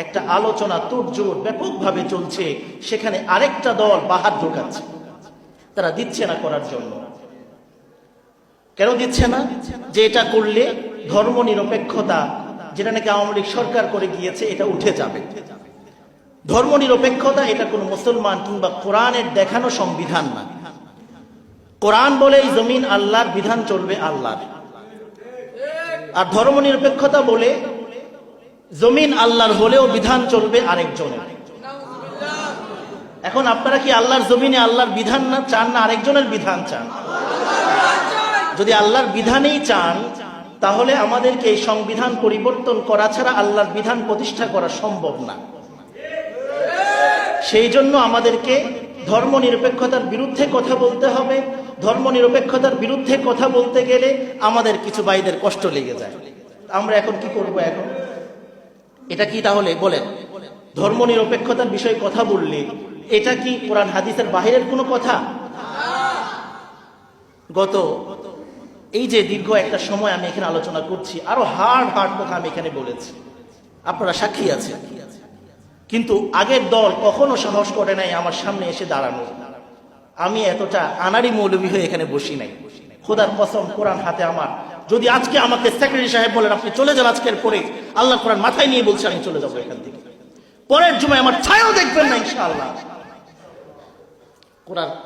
একটা আলোচনা তোড়জোড় ব্যাপকভাবে চলছে। সেখানে আরেকটা দল বাহাত ঢোকাচ্ছে, তারা দিচ্ছে না করার জন্য। কেন দিচ্ছে না? যে এটা করলে ধর্ম নিরপেক্ষতা, যেটা নাকি আওয়ামী লীগ সরকার করে গিয়েছে, এটা উঠে যাবে। ধর্ম নিরপেক্ষতা এটা কোনো মুসলমান কিংবা কোরআনের দেখানো সংবিধান না। কোরআন বলে এই জমিন আল্লাহর, বিধান চলবে আল্লাহর। আর ধর্ম নিরপেক্ষতা বলে জমিন আল্লাহর হলেও বিধান চলবে আরেকজনের। এখন আপনারা কি আল্লাহর জমিনে আল্লাহর বিধান না চান, না আরেকজনের বিধান চান? যদি আল্লাহর বিধানেই চান, তাহলে আমাদেরকে এই সংবিধান পরিবর্তন করা ছাড়া আল্লাহর বিধান প্রতিষ্ঠা করা সম্ভব না। সেই জন্য আমাদেরকে ধর্ম নিরপেক্ষতার বিরুদ্ধে কথা বলতে হবে। ধর্ম নিরপেক্ষতার বিরুদ্ধে কথা বলতে গেলে আমাদের কিছু ভাইদের কষ্ট লেগে যায়। আমরা এখন কি করব? এখন এটা কি তাহলে বলেন, ধর্ম নিরপেক্ষতার বিষয়ে কথা বললে এটা কি কোরআন হাদিসের বাহিরের কোনো কথা? গত এই যে দীর্ঘ একটা সময় আমি এখানে আলোচনা করছি, আরো হার্ড কথা আমি এখানে বলেছি, আপনারা সাক্ষী আছেন। কিন্তু আগের দল কখনো সাহস করে নাই আমার সামনে এসে দাঁড়ানো। আমি এতটা আনাড়ি মৌলবী হয়ে এখানে বসি নাই, খোদার কসম, কোরআন হাতে আমার। যদি আজকে আমাকে সেক্রেটারি সাহেব বলেন আপনি চলে যান আজকের পরে, আল্লাহ কোরআন মাথায় নিয়ে বলছে আমি চলে যাবো এখান থেকে, পরের জুমায় আমার ছায়াও দেখবেন না ইনশাআল্লাহ।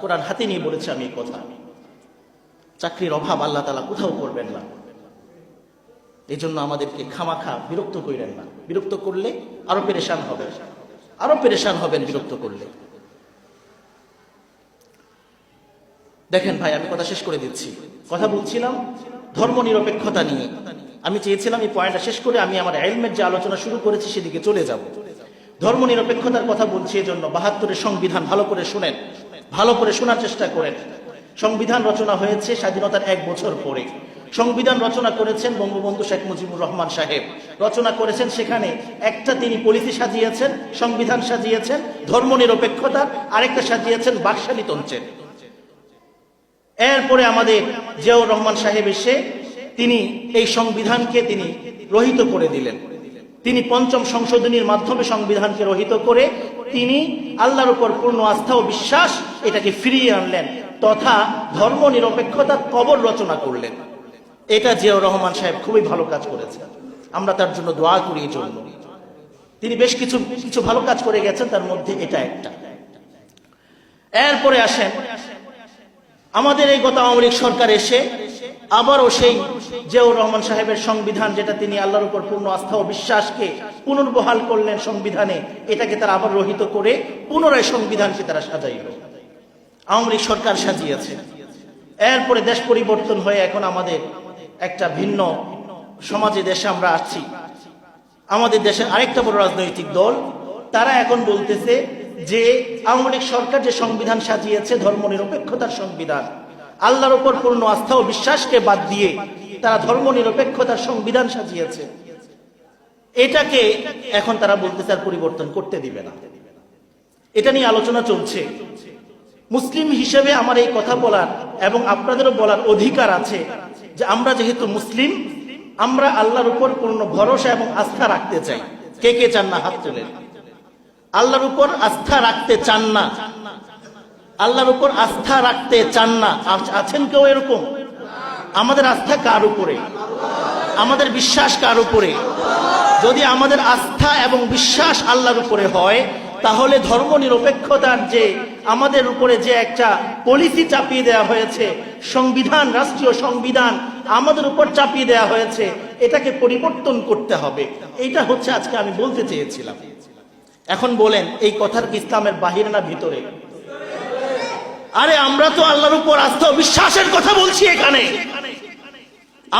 কোরআন হাতে নিয়ে বলেছে আমি এই কথা। চাকরির অভাব আল্লাহ তাআলা কোথাও করবেন না। এই জন্য আমাদেরকে খামাখা বিরক্ত করেন না। বিরক্ত করলে আরো পেরেশান হবেন বিরক্ত করলে। দেখেন ভাই, আমি কথা শেষ করে দিচ্ছি। কথা বলছিলাম ধর্ম নিরপেক্ষতা নিয়ে। আমি চেয়েছিলাম এই পয়েন্টটা শেষ করে আমি আমার ইলমের যে আলোচনা শুরু করেছি সেদিকে চলে যাব। ধর্ম নিরপেক্ষতার কথা বলছি এজন্য ৭২-এর সংবিধান ভালো করে শুনেন, ভালো করে শোনার চেষ্টা করেন। সংবিধান রচনা হয়েছে স্বাধীনতার ১ বছর পরে। সংবিধান রচনা করেছেন বঙ্গবন্ধু শেখ মুজিবুর রহমান সাহেব। রচনা করেছেন, সেখানে একটা তিনি পলিসি সাজিয়েছেন, সংবিধান সাজিয়েছেন ধর্ম নিরপেক্ষতার, আরেকটা সাজিয়েছেন বাকশালী তন্ত্রের। এরপরে আমাদের জিয়াউর রহমান সাহেব এসে তিনি এই সংবিধানকে তিনি রহিত করে দিলেন। তিনি ৫ম সংশোধনীর মাধ্যমে সংবিধানকে রহিত করে তিনি আল্লাহর উপর পূর্ণ আস্থা ও বিশ্বাস এটাকে ফিরিয়ে আনলেন, তথা ধর্ম নিরপেক্ষতার কবর রচনা করলেন। এটা জিয়াউর রহমান সাহেব খুবই ভালো কাজ করেছেন, আমরা তার জন্য দোয়া করি। এই জন্য তিনি বেশ কিছু ভালো কাজ করে গেছেন, তার মধ্যে এটা একটা। এরপরে আসেন আমাদের এই গত আওয়ামী লীগ সরকার এসে আবারও সেই জিয়াউর রহমান সাহেবের সংবিধান, যেটা তিনি আল্লাহর উপর পূর্ণ আস্থা ও বিশ্বাসকে পুনর্বহাল করলেন সংবিধানে, এটাকে তারা আবার রহিত করে পুনরায় সংবিধানকে তারা সাজাইল। আওয়ামী লীগ সরকার সাজিয়েছে। এরপরে দেশ পরিবর্তন হয়ে এখন আমাদের একটা ভিন্ন সমাজে দেশে আমরা আছি। আমাদের দেশের আরেকটা বড় রাজনৈতিক দল, তারা এখন বলতেছে যে আওয়ামী লীগ সরকার যে সংবিধান সাজিয়েছে ধর্ম নিরপেক্ষতার সংবিধান, আল্লাহর উপর পূর্ণ আস্থা ও বিশ্বাসকে বাদ দিয়ে তারা ধর্ম নিরপেক্ষতার সংবিধান সাজিয়েছে, এটাকে এখন তারা বলতেছে আর পরিবর্তন করতে দিবে না। এটা নিয়ে আলোচনা চলছে। মুসলিম হিসেবে আমার এই কথা বলার এবং আপনাদেরও বলার অধিকার আছে যে আমরা যেহেতু মুসলিম, আমরা আল্লাহর উপর পূর্ণ ভরসা এবং আস্থা রাখতে চাই। কে কে চান না হাত তোলেন। আল্লাহর উপর আস্থা রাখতে চান না, আল্লাহর উপর আস্থা রাখতে চান না। আছেন কেউ এরকম? আমাদের আস্থা কার উপরে? আমাদের বিশ্বাস কার উপরে? যদি আমাদের আস্থা এবং বিশ্বাস আল্লাহর উপরে হয়, তাহলে ধর্মনিরপেক্ষতার যে আমাদের উপরে যে একটা পলিসি চাপিয়ে দেওয়া হয়েছে, সংবিধান, রাষ্ট্রীয় সংবিধান আমাদের উপর চাপিয়ে দেওয়া হয়েছে, এটাকে পরিবর্তন করতে হবে। এইটা হচ্ছে আজকে আমি বলতে চেয়েছিলাম। এখন বলেন, এই কথার কি ইসলামের বাহিরে না ভিতরে? আরে আমরা তো আল্লাহর উপর আস্থা ও বিশ্বাসের কথা বলছি এখানে।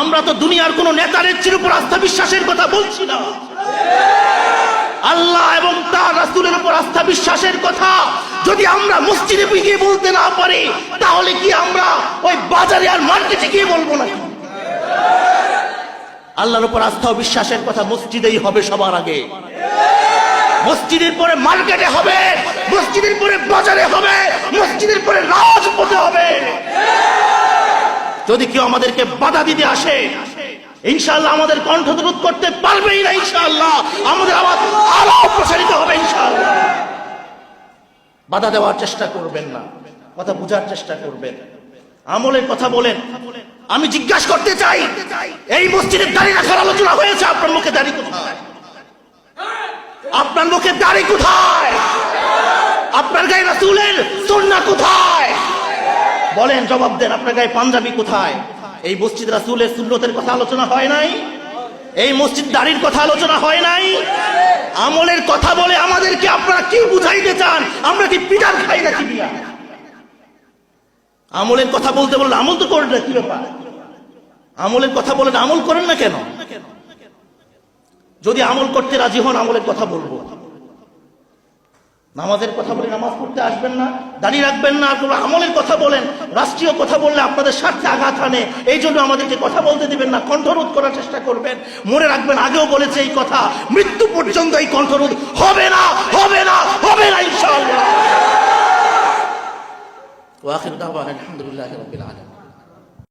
আমরা তো দুনিয়ার কোন নেতানেত্রীর উপর আস্থা বিশ্বাসের কথা বলছি না। আল্লাহ এবং তার রাসূলের উপর আস্থা বিশ্বাসের কথা যদি আমরা মসজিদে গিয়ে বলতে না পারি, তাহলে কি আমরা ওই বাজারে আর মার্কেটে গিয়ে বলবো না? আল্লাহর উপর আস্থা ও বিশ্বাসের কথা মসজিদেই হবে সবার আগে। মসজিদের পরে মার্কেটে হবে, মসজিদের পরে বাজারে হবে, মসজিদের পরে রাজপথে হবে। যদি কেউ আমাদেরকে বাধা দিতে আসে, ইনশাআল্লাহ আমাদের কণ্ঠরোধ করতে পারবেই না। ইনশাআল্লাহ আমাদের আওয়াজ আরো প্রসারিত হবে। ইনশাআল্লাহ বাধা দেওয়ার চেষ্টা করবেন না, কথা বোঝার চেষ্টা করবেন, আমলের কথা বলেন। আমি জিজ্ঞাসা করতে চাই, এই মসজিদের দাড়ি রাখার আলোচনা হয়েছে, আপনার মুখে দাড়ি কোথায়? আপনার মুখে দাড়ি কোথায়? আপনার গায়ে রাসূলের সুন্নাহ কোথায়? বলেন, জবাব দেন। আপনার গায়ে পাঞ্জাবি কোথায়? এই মসজিদ রাসূলের সুন্নতের কথা আলোচনা হয় নাই? এই মসজিদ দাড়ির কথা আলোচনা হয় নাই? আমলের কথা বলে আমাদেরকে আপনারা কি বুঝাইতে চান? আমরা কি পিটার খাই নাকি বিয়া? আমলের কথা বলতে বললে আমল তো করেন না, কি ব্যাপার? আমলের কথা বলেন, আমল করেন না কেন? যদি আমল করতে রাজি হন, আমলের কথা বলবো। নামাজের কথা বলে নামাজ পড়তে আসবেন না, দাঁড়িয়ে রাখবেন না, আমলের কথা বলেন। রাষ্ট্রীয় কথা বললে আপনাদের স্বার্থে আঘাত আনে, এই জন্য আমাদেরকে কথা বলতে দিবেন না, কণ্ঠরোধ করার চেষ্টা করবেন। মনে রাখবেন, আগেও বলেছে এই কথা, মৃত্যু পর্যন্ত এই কণ্ঠরোধ হবে না, হবে না, হবে না ইনশাআল্লাহ। ওয়া আখিরু দাওয়ানা আলহামদুলিল্লাহি রাব্বিল আলামিন।